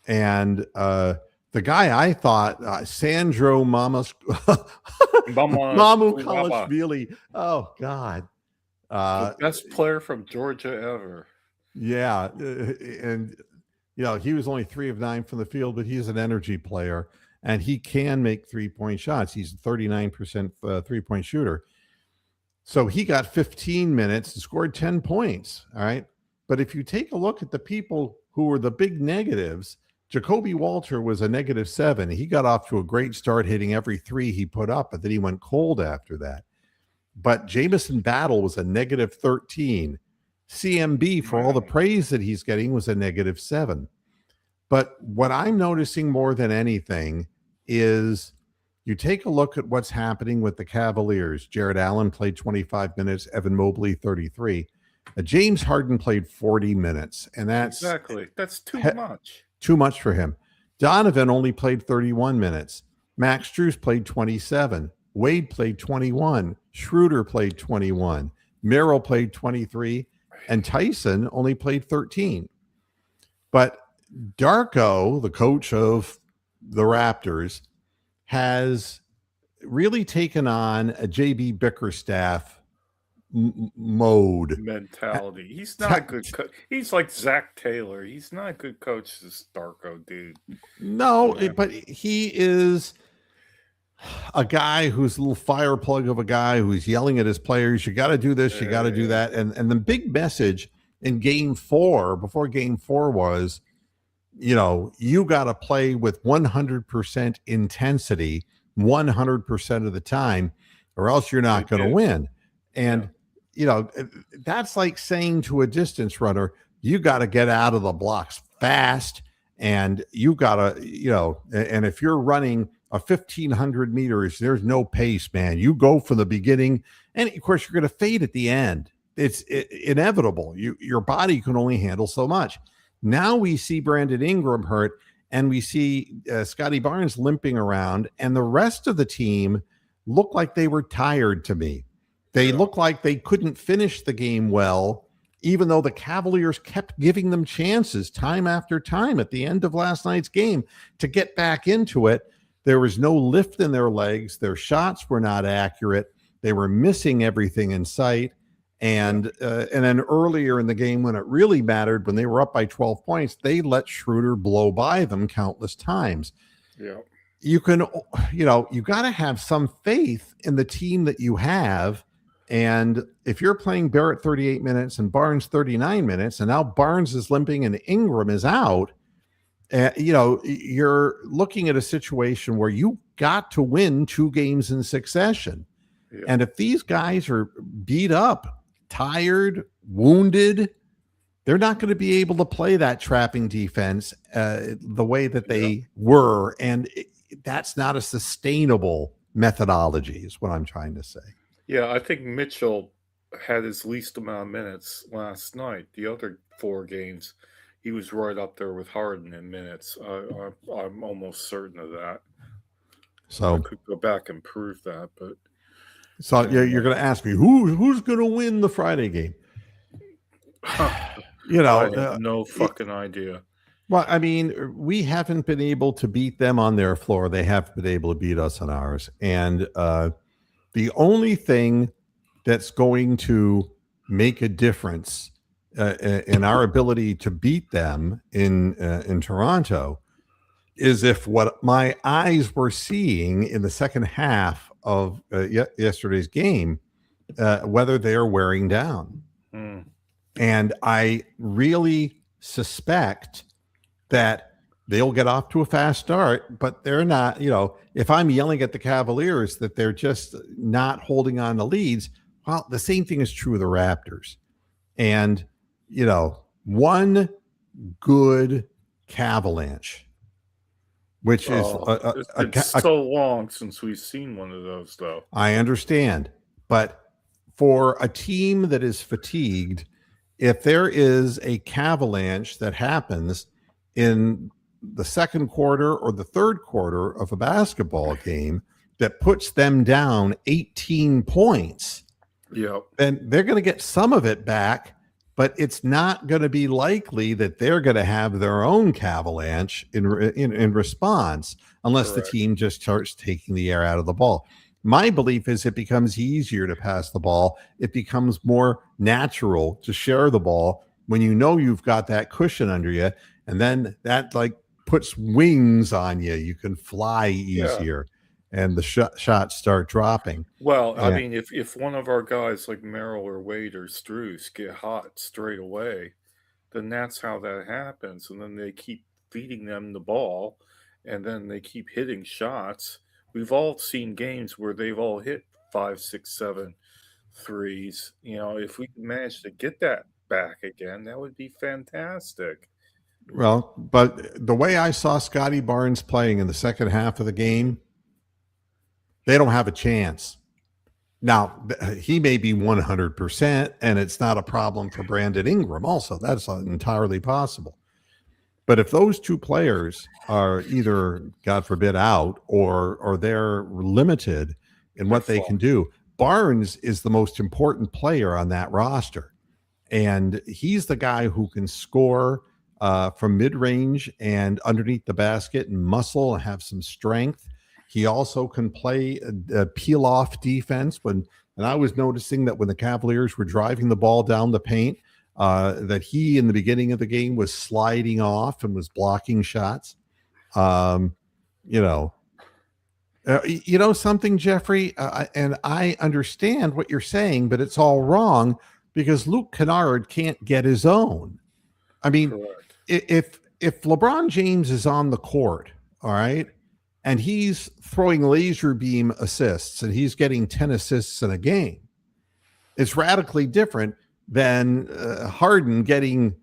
And the guy I thought, Sandro Mama Mamu Tuaba, Kalashvili. Oh, God. the Uh, best player from Georgia ever. yeah. And, he was only 3 of 9 from the field, but he's an energy player and he can make 3-point shots. He's a 39% 3-point shooter. So he got 15 minutes and scored 10 points. All right. But if you take a look at the people who were the big negatives, Jacoby Walter was a -7. He got off to a great start hitting every three he put up, but then he went cold after that. But Jamison Battle was a -13. CMB, for all the Wow. praise that he's getting, was a -7. But what I'm noticing more than anything is you take a look at what's happening with the Cavaliers. Jared Allen played 25 minutes, Evan Mobley 33. James Harden played 40 minutes, and that's Exactly. That's too he- much. Too much for him. Donovan only played 31 minutes. Max Strus played 27. Wade played 21. Schroeder played 21. Merrill played 23. And Tyson only played 13. But Darko, the coach of the Raptors, has really taken on a JB Bickerstaff mode. Mentality. He's not a good coach. He's like Zach Taylor. He's not a good coach, this Darko dude. No, but he is a guy who's a little fire plug of a guy who's yelling at his players, you got to do this, you got to do that. And the big message in game 4, before game 4 was, you got to play with 100% intensity 100% of the time, or else you're not going to win. And, that's like saying to a distance runner, you got to get out of the blocks fast. And you got to, and if you're running a 1,500 meters, there's no pace, man. You go from the beginning. And of course, you're going to fade at the end. It's inevitable. Your body can only handle so much. Now we see Brandon Ingram hurt, and we see Scotty Barnes limping around, and the rest of the team looked like they were tired to me. They looked like they couldn't finish the game well, even though the Cavaliers kept giving them chances time after time at the end of last night's game to get back into it. There was no lift in their legs. Their shots were not accurate. They were missing everything in sight. And then earlier in the game, when it really mattered, when they were up by 12 points, they let Schroeder blow by them countless times. Yeah. You can, you got to have some faith in the team that you have. And if you're playing Barrett 38 minutes and Barnes 39 minutes, and now Barnes is limping and Ingram is out, you're looking at a situation where you got to win 2 games in succession. Yeah. And if these guys are beat up, tired, wounded, they're not going to be able to play that trapping defense the way that they were. And that's not a sustainable methodology is what I'm trying to say. Yeah, I think Mitchell had his least amount of minutes last night. The other 4 games, he was right up there with Harden in minutes. I'm almost certain of that. So I could go back and prove that, but so you're going to ask me who's going to win the Friday game? I have no fucking idea. Well, I mean, we haven't been able to beat them on their floor. They have been able to beat us on ours, and the only thing that's going to make a difference in our ability to beat them in Toronto is if what my eyes were seeing in the second half of yesterday's game, whether they are wearing down. And I really suspect that they'll get off to a fast start, but they're not, if I'm yelling at the Cavaliers that they're just not holding on to leads, well, the same thing is true of the Raptors. And, one good Cavalanche, which is it's been so long since we've seen one of those, though. I understand. But for a team that is fatigued, if there is a Cavalanche that happens in the second quarter or the third quarter of a basketball game that puts them down 18 points, then they're going to get some of it back, but it's not going to be likely that they're going to have their own Cavalanche in response unless the team just starts taking the air out of the ball. My belief is it becomes easier to pass the ball. It becomes more natural to share the ball when you've got that cushion under you, and then that puts wings on you. You can fly easier, and the shots start dropping. Well, I mean, if one of our guys like Merrill or Wade or Strus get hot straight away, then that's how that happens. And then they keep feeding them the ball, and then they keep hitting shots. We've all seen games where they've all hit 5, 6, 7 threes. If we can manage to get that back again, that would be fantastic. Well, but the way I saw Scotty Barnes playing in the second half of the game, they don't have a chance. Now, he may be 100%, and it's not a problem for Brandon Ingram also. That's entirely possible. But if those two players are either, God forbid, out or they're limited in They're what they can fucked. do, Barnes is the most important player on that roster, and he's the guy who can score from mid range and underneath the basket and muscle and have some strength. He also can play a peel off defense. And I was noticing that when the Cavaliers were driving the ball down the paint, that he in the beginning of the game was sliding off and was blocking shots. Um, you know, you know something, Jeffrey, and I understand what you're saying, but it's all wrong because Luke Kennard can't get his own. I mean, Correct. if LeBron James is on the court, all right, and he's throwing laser beam assists and he's getting 10 assists in a game, it's radically different than Harden getting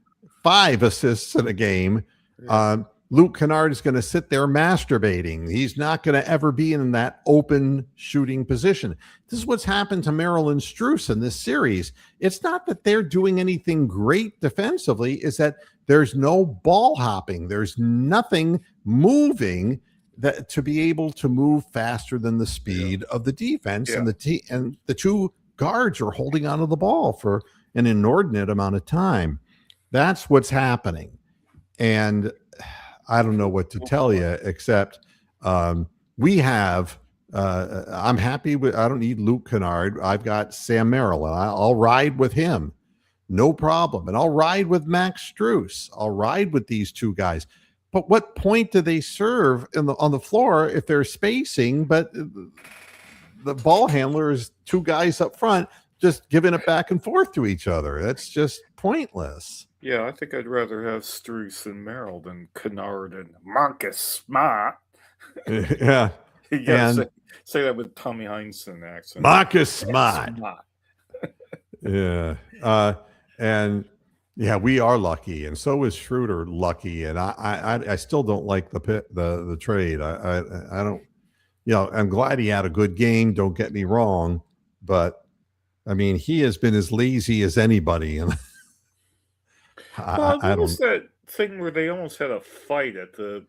5 assists in a game. Yeah. Luke Kennard is going to sit there masturbating. He's not going to ever be in that open shooting position. This is what's happened to Maryland Strus in this series. It's not that they're doing anything great defensively, it's that there's no ball hopping. There's nothing moving that to be able to move faster than the Yeah. speed of the defense. Yeah. And the two guards are holding onto the ball for an inordinate amount of time. That's what's happening. And I don't know what to tell you, except we have. I'm happy with. I don't need Luke Kennard. I've got Sam Merrill, and I'll ride with him, no problem. And I'll ride with Max Strus. I'll ride with these two guys. But what point do they serve on the floor if they're spacing? But the ball handler is two guys up front just giving it back and forth to each other. That's just pointless. Yeah, I think I'd rather have Struce and Merrill than Kennard and Marcus Smart. Yeah. You gotta And say that with Tommy Heinsohn accent. Marcus Smart. Smart. Yeah. And yeah, we are lucky, and so is Schroeder lucky. And I still don't like the trade. I don't. You know, I'm glad he had a good game. Don't get me wrong, but I mean, he has been as lazy as anybody, and Well, I what was don't. that thing where they almost had a fight at the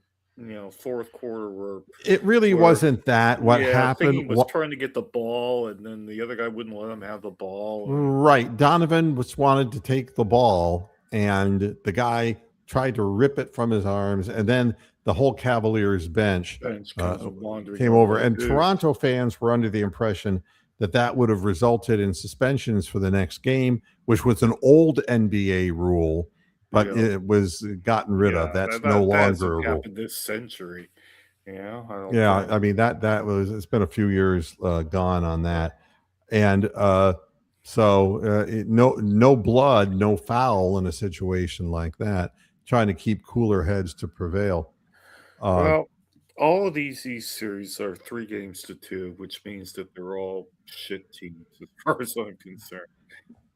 fourth quarter It really where wasn't that. What yeah, happened? Thingy was trying to get the ball and then the other guy wouldn't let him have the ball. Right. Donovan was wanted to take the ball, and the guy tried to rip it from his arms, and then the whole Cavaliers bench Comes wandering came over. And dude. Toronto fans were under the impression that that would have resulted in suspensions for the next game, which was an old NBA rule, but Yeah. it was gotten rid of. That's no longer a rule. Happened this century. Yeah, I don't Yeah, think. I mean that was it's been a few years gone on that, and no blood, no foul in a situation like that. Trying to keep cooler heads to prevail. Well, all of these series are 3 games to 2, which means that they're all shit teams as far as I'm concerned.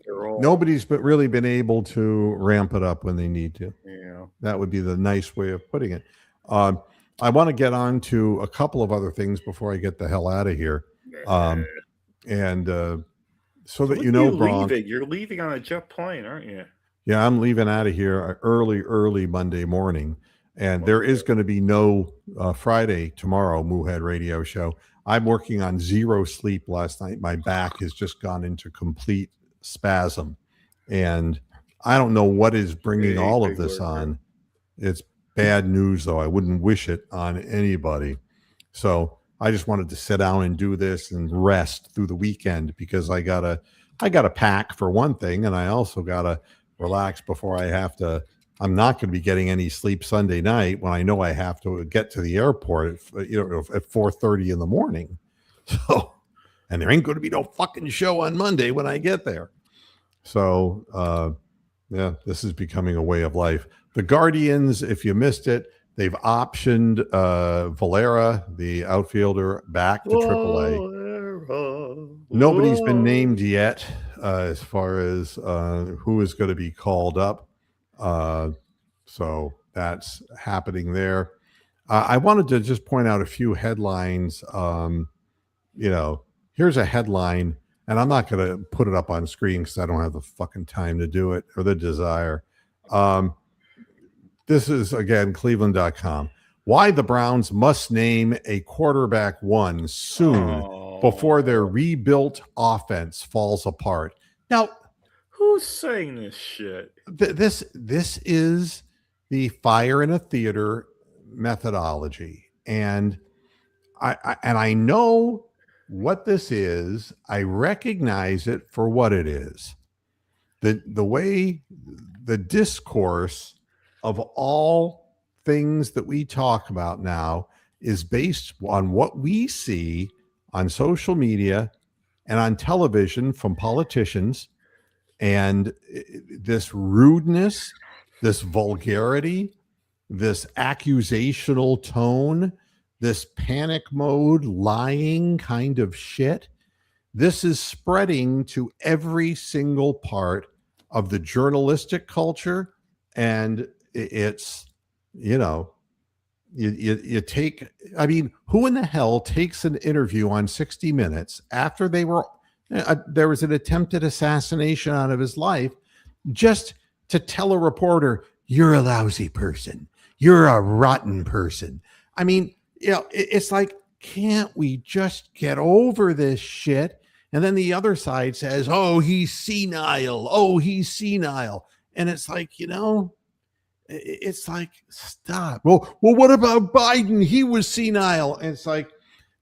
They're all Nobody's really been able to ramp it up when they need to. yeah. That would be the nice way of putting it. I want to get on to a couple of other things before I get the hell out of here. And so that When you are know, Bronk, leaving? You're leaving on a jet plane, aren't you? yeah, I'm leaving out of here early Monday morning. And there is going to be no Friday tomorrow Moohead Radio show. I'm working on zero sleep last night. My back has just gone into complete spasm. And I don't know what is bringing all of this on. It's bad news, though. I wouldn't wish it on anybody. So I just wanted to sit down and do this and rest through the weekend because I gotta pack for one thing, and I also gotta relax before I have to. I'm not going to be getting any sleep Sunday night when I know I have to get to the airport at 4:30 in the morning. So, and there ain't going to be no fucking show on Monday when I get there. So, yeah, this is becoming a way of life. The Guardians, if you missed it, they've optioned Valera, the outfielder, back to AAA. Nobody's been named yet as far as who is going to be called up. So that's happening there. I wanted to just point out a few headlines. Here's a headline, and I'm not going to put it up on screen because I don't have the fucking time to do it or the desire. This is again Cleveland.com. Why the Browns must name a quarterback one soon before their Oh, rebuilt offense falls apart. Now, who's saying this shit? this is the fire in a theater methodology, and I know what this is. I recognize it for what it is. The way the discourse of all things that we talk about now is based on what we see on social media and on television from politicians, and this rudeness, this vulgarity, this accusational tone, this panic mode lying kind of shit, this is spreading to every single part of the journalistic culture. And it's, you know, you take, I mean, who in the hell takes an interview on 60 Minutes after there was an attempted assassination out of his life, just to tell a reporter, you're a lousy person, you're a rotten person? I mean, it's like, can't we just get over this shit? And then the other side says, oh, he's senile. Oh, he's senile. And it's like, it's like, stop. Well, what about Biden? He was senile. And it's like,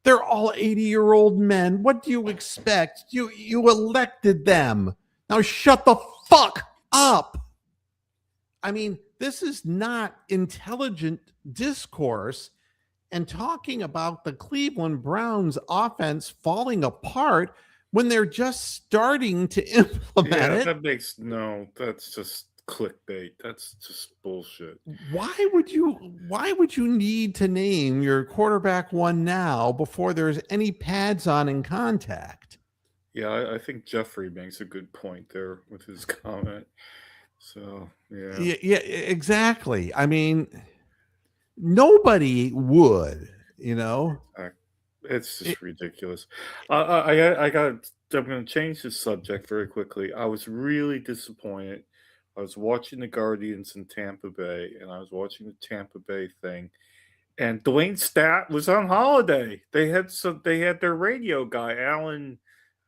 they're all 80-year-old men. What do you expect? You elected them. Now shut the fuck up. I mean, this is not intelligent discourse. And talking about the Cleveland Browns offense falling apart when they're just starting to implement Yeah, it. that's just clickbait. That's just bullshit. Why would you need to name your quarterback one now before there's any pads on in contact? Yeah, I think Jeffrey makes a good point there with his comment. So, yeah. Yeah, exactly. I mean, nobody would, you know. I, it's It, just ridiculous. I got. I'm going to change the subject very quickly. I was really disappointed. I was watching the Guardians in Tampa Bay, and I was watching the Tampa Bay thing, and Dwayne Stat was on holiday. They had their radio guy,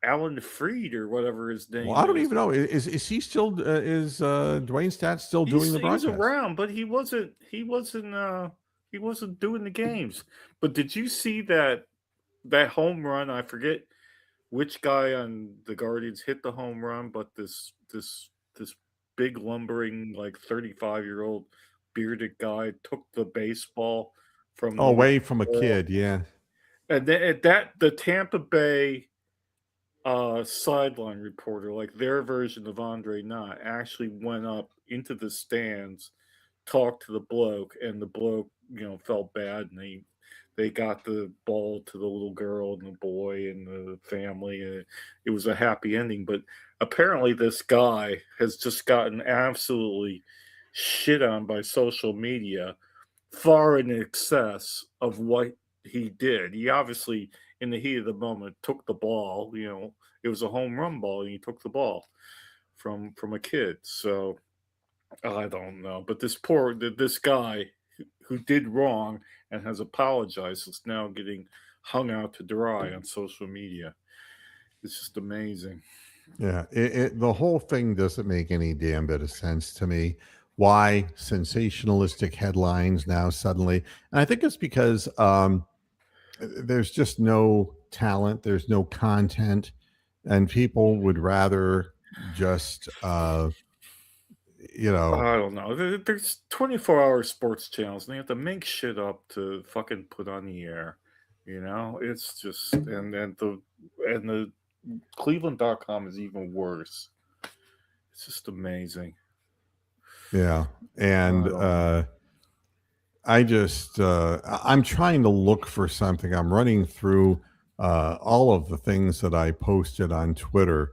Alan Freed or whatever his well, name I don't is. even know. Is he still is Dwayne Stats still doing the He's broadcast? around, but he wasn't doing the games. But did you see that home run? I forget which guy on the Guardians hit the home run, but this big lumbering like 35-year-old bearded guy took the baseball from Oh, the little away from a girl. kid, yeah. And then the Tampa Bay sideline reporter, like their version of Andre Knott, actually went up into the stands, talked to the bloke, and the bloke, felt bad, and they got the ball to the little girl and the boy and the family, and it was a happy ending. But apparently, this guy has just gotten absolutely shit on by social media, far in excess of what he did. He obviously, in the heat of the moment, took the ball. It was a home run ball, and he took the ball from a kid. So I don't know, but this guy who did wrong and has apologized is now getting hung out to dry on social media. It's just amazing. Yeah, the whole thing doesn't make any damn bit of sense to me. Why sensationalistic headlines now suddenly? And I think it's because there's just no talent, there's no content, and people would rather just, you know, I don't know. There's 24-hour sports channels, and they have to make shit up to fucking put on the air. It's just and the Cleveland.com is even worse. It's just amazing. yeah, I and don't know. I'm trying to look for something. I'm running through all of the things that I posted on Twitter,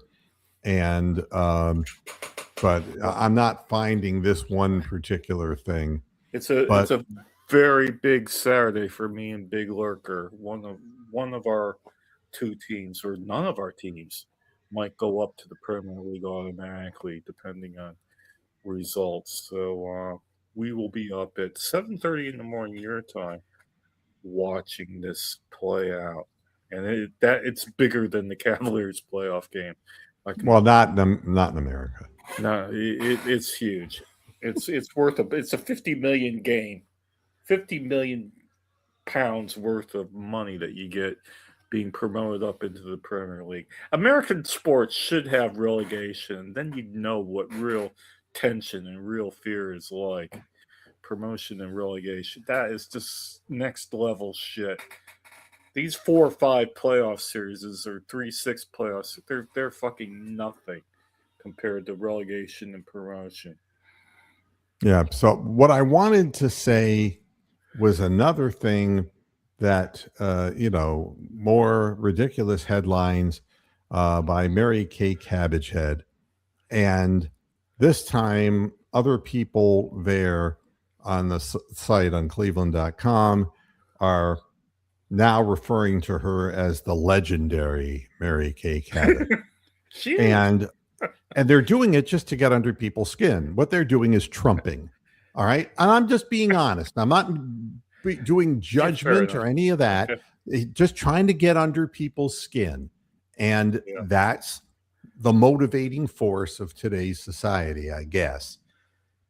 and but I'm not finding this one particular thing. It's But a very big Saturday for me and Big Lurker. One of our two teams, or none of our teams, might go up to the Premier League automatically, depending on results. So we will be up at 7:30 in the morning your time watching this play out, and it's bigger than the Cavaliers playoff game. I can Well, not in America. No, it's huge. It's worth it's a 50 million game, 50 million pounds worth of money that you get being promoted up into the Premier League. American sports should have relegation. Then you'd know what real tension and real fear is like. Promotion and relegation. That is just next level shit. These 4 or 5 playoff series or 3-6 playoffs, they're fucking nothing compared to relegation and promotion. Yeah. So what I wanted to say was another thing that more ridiculous headlines by Mary Kay Cabbagehead, and this time other people there on the site on Cleveland.com are now referring to her as the legendary Mary Kay Cabot. She is. And they're doing it just to get under people's skin. What they're doing is trumping. All right. And I'm just being honest. I'm not doing judgment or any of that. Okay. Just trying to get under people's skin. And that's the motivating force of today's society, I guess.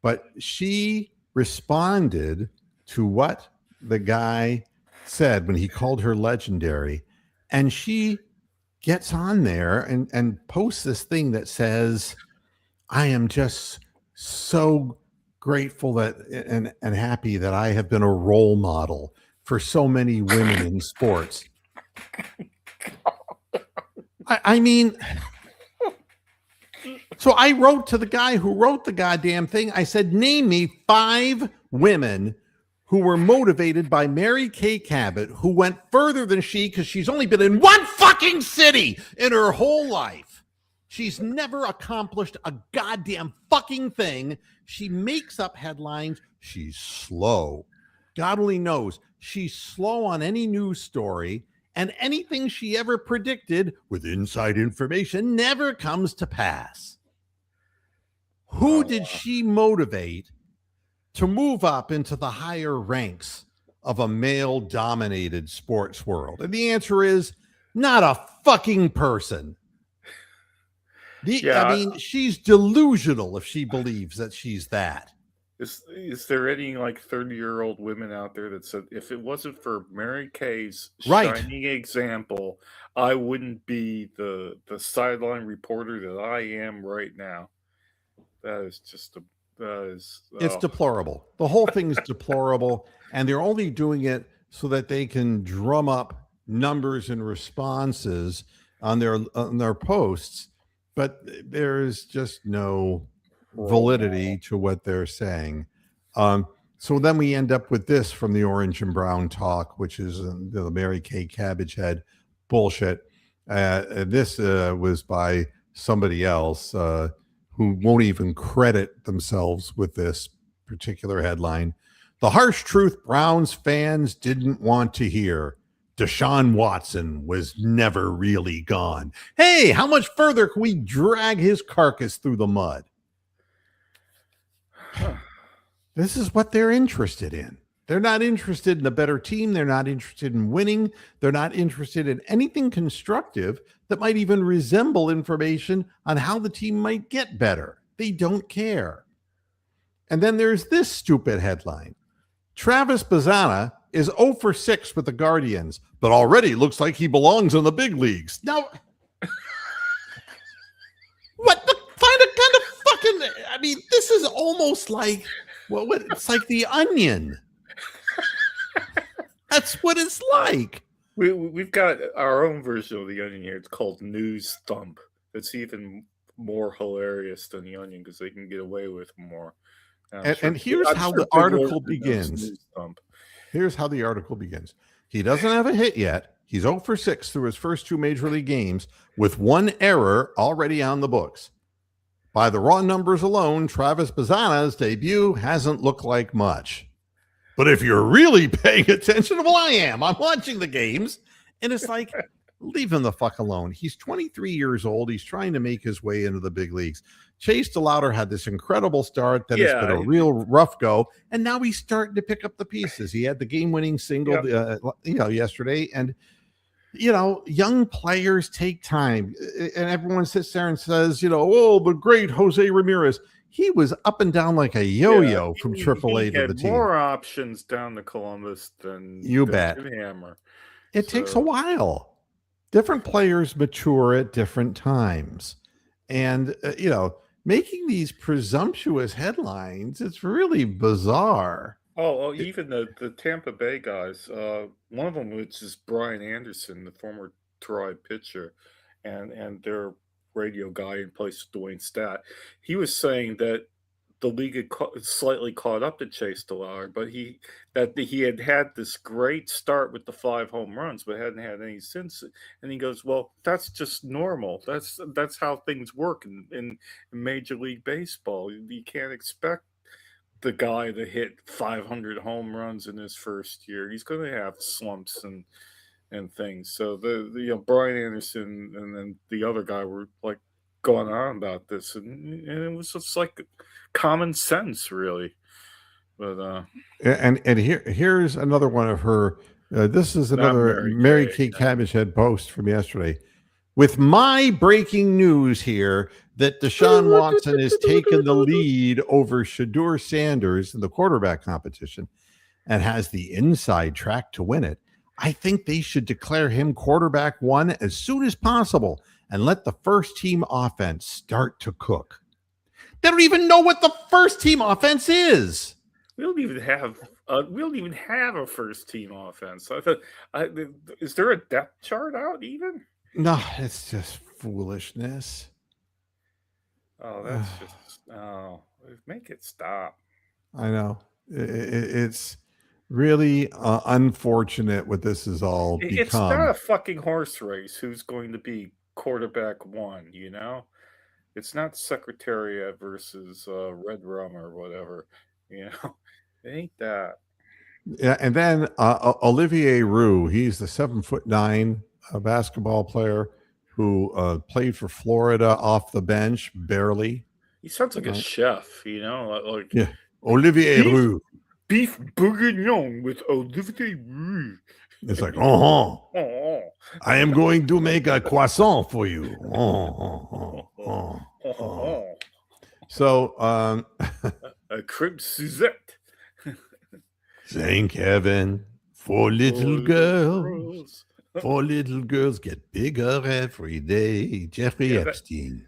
But she responded to what the guy said when he called her legendary. And she gets on there and posts this thing that says, I am just so grateful that and happy that I have been a role model for so many women in sports. I mean, so I wrote to the guy who wrote the goddamn thing. I said, name me 5 women who were motivated by Mary Kay Cabot, who went further than she, because she's only been in one fucking city in her whole life. She's never accomplished a goddamn fucking thing. She makes up headlines. She's slow. God only knows. She's slow on any news story, and anything she ever predicted with inside information never comes to pass. Who did she motivate to move up into the higher ranks of a male-dominated sports world? And the answer is not a fucking person. I mean, she's delusional if she believes that she's that. Is there any like 30-year-old women out there that said, if it wasn't for Mary Kay's shining example, I wouldn't be the sideline reporter that I am right now? That is just it's deplorable. The whole thing is deplorable, and they're only doing it so that they can drum up numbers and responses on their posts, but there's just no validity to what they're saying. So then we end up with this from the Orange and Brown Talk, which is the Mary Kay Cabbagehead bullshit. This was by somebody else who won't even credit themselves with this particular headline. The harsh truth Browns fans didn't want to hear. Deshaun Watson was never really gone. Hey, how much further can we drag his carcass through the mud? This is what they're interested in. They're not interested in a better team. They're not interested in winning. They're not interested in anything constructive that might even resemble information on how the team might get better. They don't care. And then there's this stupid headline. Travis Bazzana is 0 for 6 with the Guardians, but already looks like he belongs in the big leagues. Now, what the kind of fucking, I mean, this is almost like, it's like The Onion. That's what it's like. We've got our own version of The Onion here. It's called News Thump. It's even more hilarious than The Onion because they can get away with more. And here's how the article begins. Here's how the article begins. He doesn't have a hit yet. He's 0 for 6 through his first 2 major league games with 1 error already on the books. By the raw numbers alone, Travis Bazzana's debut hasn't looked like much. But if you're really paying attention, well, I am. I'm watching the games. And it's like, Leave him the fuck alone. He's 23 years old. He's trying to make his way into the big leagues. Chase DeLauder had this incredible start. Then it's been Yeah, a real rough go, and now he's starting to pick up the pieces. He had the game-winning single, yesterday, and young players take time, and everyone sits there and says, oh, the great Jose Ramirez. He was up and down like a yo-yo from AAA to the had team. more options down to Columbus than bet. Jim Hammer. It takes a while. Different players mature at different times. And, making these presumptuous headlines, it's really bizarre. Even the Tampa Bay guys. One of them, which is Brian Anderson, the former Tri pitcher, and their radio guy in place of Dwayne Stat. He was saying that the league had slightly caught up to Chase DeLauder, but he had this great start with the 5 home runs, but hadn't had any since. And he goes, "Well, that's just normal. That's how things work in Major League Baseball. You can't expect the guy to hit 500 home runs in his first year. He's going to have slumps and things." So the Brian Anderson and then the other guy were like going on about this, and it was just like common sense, really. But and here's another one of her. This is another Mary Kay Cabbagehead post from yesterday. With my breaking news here that Deshaun Watson has taken the lead over Shedeur Sanders in the quarterback competition and has the inside track to win it, I think they should declare him quarterback 1 as soon as possible and let the first team offense start to cook. They don't even know what the first team offense is. We don't even have a first team offense. I thought, is there a depth chart out even? No, it's just foolishness. Oh, that's just make it stop. I know it's really unfortunate what this is all become. It's not a fucking horse race. Who's going to be quarterback 1? It's not Secretariat versus Red Rum or whatever. It ain't that. Yeah, and then Olivier Roux, he's the 7'9" basketball player who played for Florida off the bench, barely. He sounds like a chef, like Olivier Roux. Beef bourguignon with Olivier Roux. It's like, I am going to make a croissant for you. So, a crib Suzette. Thank heaven for little girls. 4 little girls get bigger every day. Jeffrey Epstein.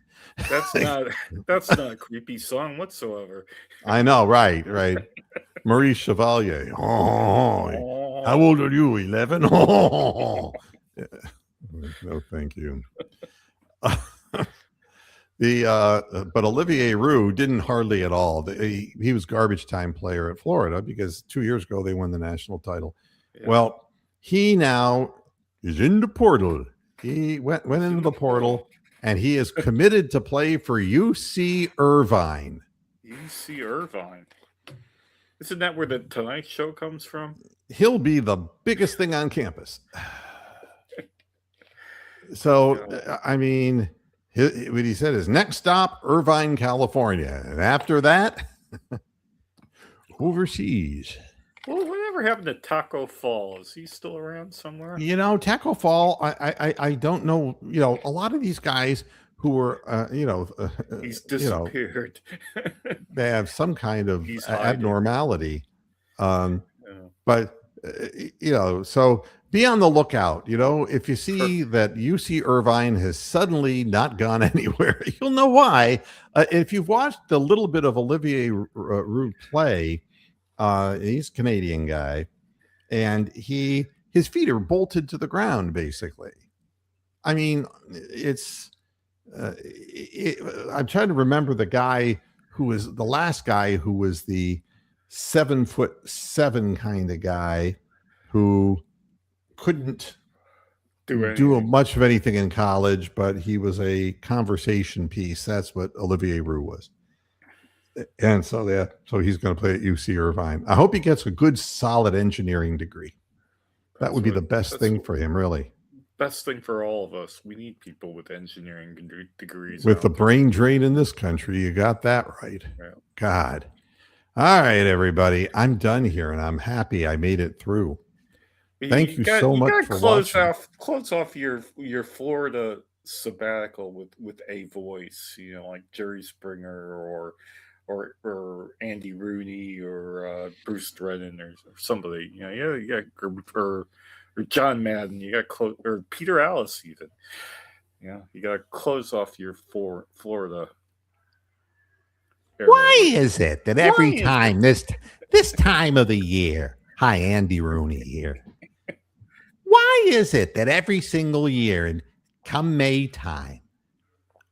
That's not a creepy song whatsoever. I know, right. Maurice Chevalier. How old are you? 11? No, thank you. But Olivier Roux didn't hardly at all. He was garbage time player at Florida because 2 years ago they won the national title. Yeah. Well, he now is in the portal. He went into the portal, and he is committed to play for UC Irvine. UC Irvine. Isn't that where the Tonight Show comes from? He'll be the biggest thing on campus. So, I mean, what he said is next stop, Irvine, California. And after that, overseas. Well, whatever happened to Taco Fall? Is he still around somewhere? Taco Fall, I don't know. A lot of these guys who were, he's disappeared. They have some kind of abnormality. But, so be on the lookout. If you see that UC Irvine has suddenly not gone anywhere, you'll know why. If you've watched a little bit of Olivier Roux play, he's a Canadian guy, and his feet are bolted to the ground, basically. I mean, I'm trying to remember the guy who was the last guy who was the 7'7" kind of guy who couldn't do much of anything in college, but he was a conversation piece. That's what Olivier Roux was. And so he's going to play at UC Irvine. I hope he gets a good, solid engineering degree. That would be the best thing for him, really. best thing for all of us. We need people with engineering degrees With the out there. brain drain in this country, you got that right. Yeah. God. All right, everybody. I'm done here and I'm happy I made it through. Thank you so You much got to for watching. close off your Florida sabbatical with a voice, like Jerry Springer or Andy Rooney or Bruce Drennan or somebody. You got or John Madden. You got or Peter Alice even. You got to close off your Florida era. Why is it that every Why is time this time of the year, hi, Andy Rooney here. Why is it that every single year and come May time,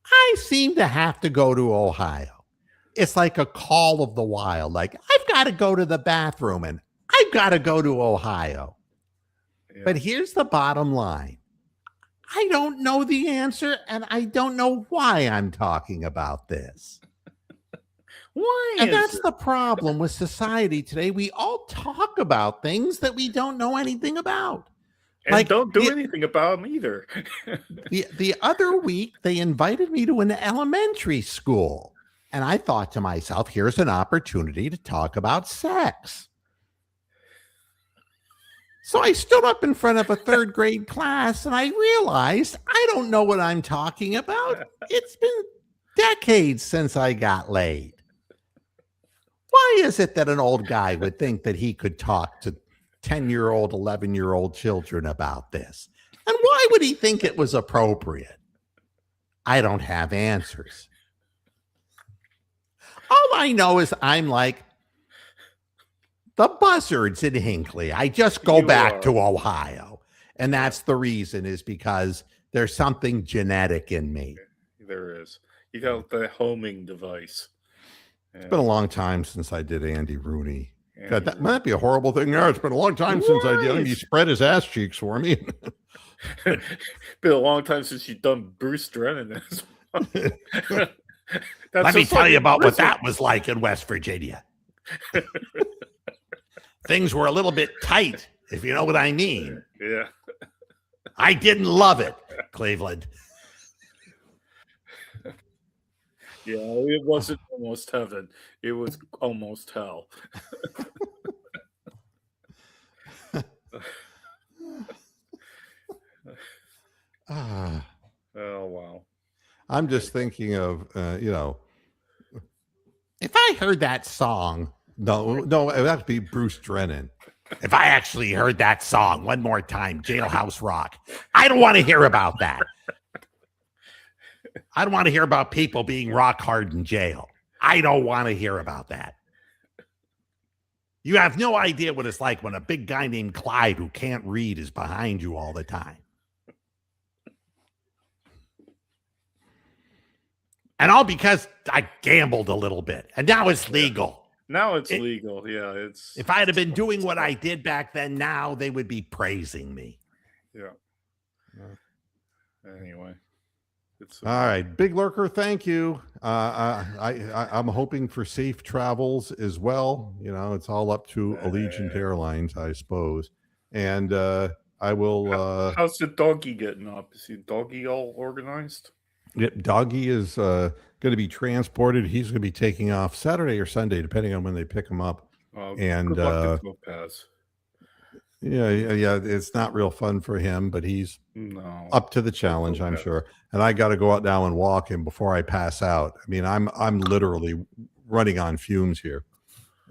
I seem to have to go to Ohio? It's like a call of the wild. Like, I've got to go to the bathroom and I've got to go to Ohio. Yeah. But here's the bottom line. I don't know the answer, and I don't know why I'm talking about this. Why? And that's the problem with society today. We all talk about things that we don't know anything about. And don't do anything about them either. The other week, they invited me to an elementary school. And I thought to myself, here's an opportunity to talk about sex. So I stood up in front of a third grade class and I realized I don't know what I'm talking about. It's been decades since I got laid. Why is it that an old guy would think that he could talk to 10-year-old, 11-year-old children about this? And why would he think it was appropriate? I don't have answers. All I know is I'm like the buzzards in Hinckley. I just go back to Ohio. And that's the reason, is because there's something genetic in me. There is. You got the homing device. It's been a long time since I did Andy Rooney. God, that might be a horrible thing. No, it's been a long time since I did him. He spread his ass cheeks for me. Been a long time since you've done Bruce Drennan as well. Let me tell you about what that was like in West Virginia. Things were a little bit tight, if you know what I mean. Yeah. I didn't love it, Cleveland. Yeah, it wasn't almost heaven. It was almost hell. Oh, wow. I'm just thinking of, if I heard that song, no, it would have to be Bruce Drennan. If I actually heard that song one more time, Jailhouse Rock, I don't want to hear about that. I don't want to hear about people being rock hard in jail. I don't want to hear about that. You have no idea what it's like when a big guy named Clyde who can't read is behind you all the time. And all because I gambled a little bit. And now it's legal. Now it's legal. Yeah, it's. If I had been doing what I did back then, now they would be praising me. Yeah. Anyway. All right, Big Lurker, thank you. I'm hoping for safe travels as well. It's all up to Allegiant Airlines, I suppose. And I will. How's the doggy getting up? Is the doggy all organized? Yep, doggy is going to be transported. He's going to be taking off Saturday or Sunday, depending on when they pick him up. And good luck to Lopez. Yeah, it's not real fun for him, but he's up to the challenge, I'm sure. And I got to go out now and walk him before I pass out. I mean, I'm literally running on fumes here.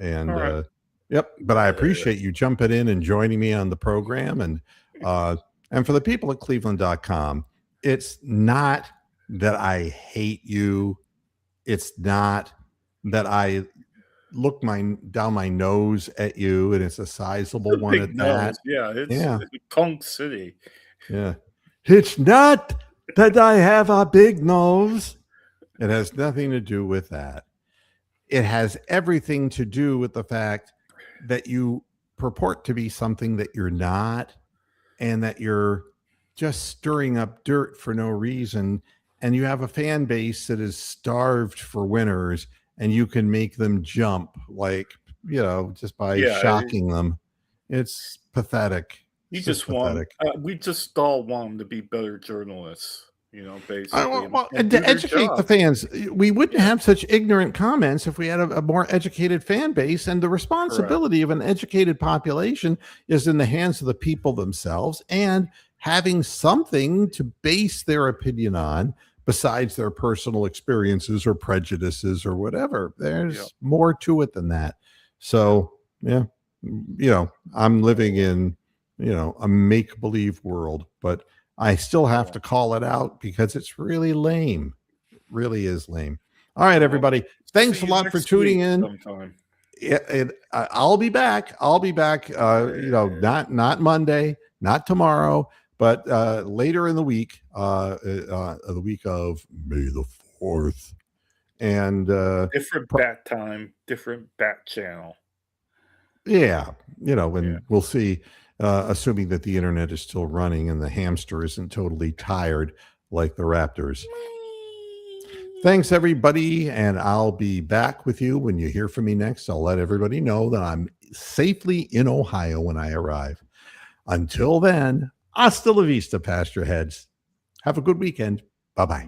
And yep, but I appreciate you jumping in and joining me on the program. And for the people at cleveland.com, it's not that I hate you. It's not that I look down my nose at you, and it's a sizable one at that. Yeah, it's Conch City. Yeah. It's not that I have a big nose. It has nothing to do with that. It has everything to do with the fact that you purport to be something that you're not, and that you're just stirring up dirt for no reason. And you have a fan base that is starved for winners, and you can make them jump, just by shocking them. It's pathetic. You It's just just want pathetic. we just all want them to be better journalists, basically, Well, and and do to their educate the job. fans, we wouldn't Yeah, have such ignorant comments if we had a more educated fan base. And the correct. responsibility of an educated population is in the hands of the people themselves, and having something to base their opinion on besides their personal experiences or prejudices or whatever. Yeah, There's more to it than that. So, yeah, I'm living in, a make believe world, but I still have yeah. to call it out because it's really lame. It really is lame. All right, Well, everybody. see Thanks a you lot for next tuning week in. sometime. I'll be back. I'll be back. Not Monday, not tomorrow, but later in the week of May the 4th, and Different bat time, different bat channel. yeah, Yeah. and we'll see. Assuming that the internet is still running and the hamster isn't totally tired like the Raptors. Thanks, everybody. And I'll be back with you when you hear from me next. I'll let everybody know that I'm safely in Ohio when I arrive. Until then, hasta la vista, pasture heads. Have a good weekend. Bye bye.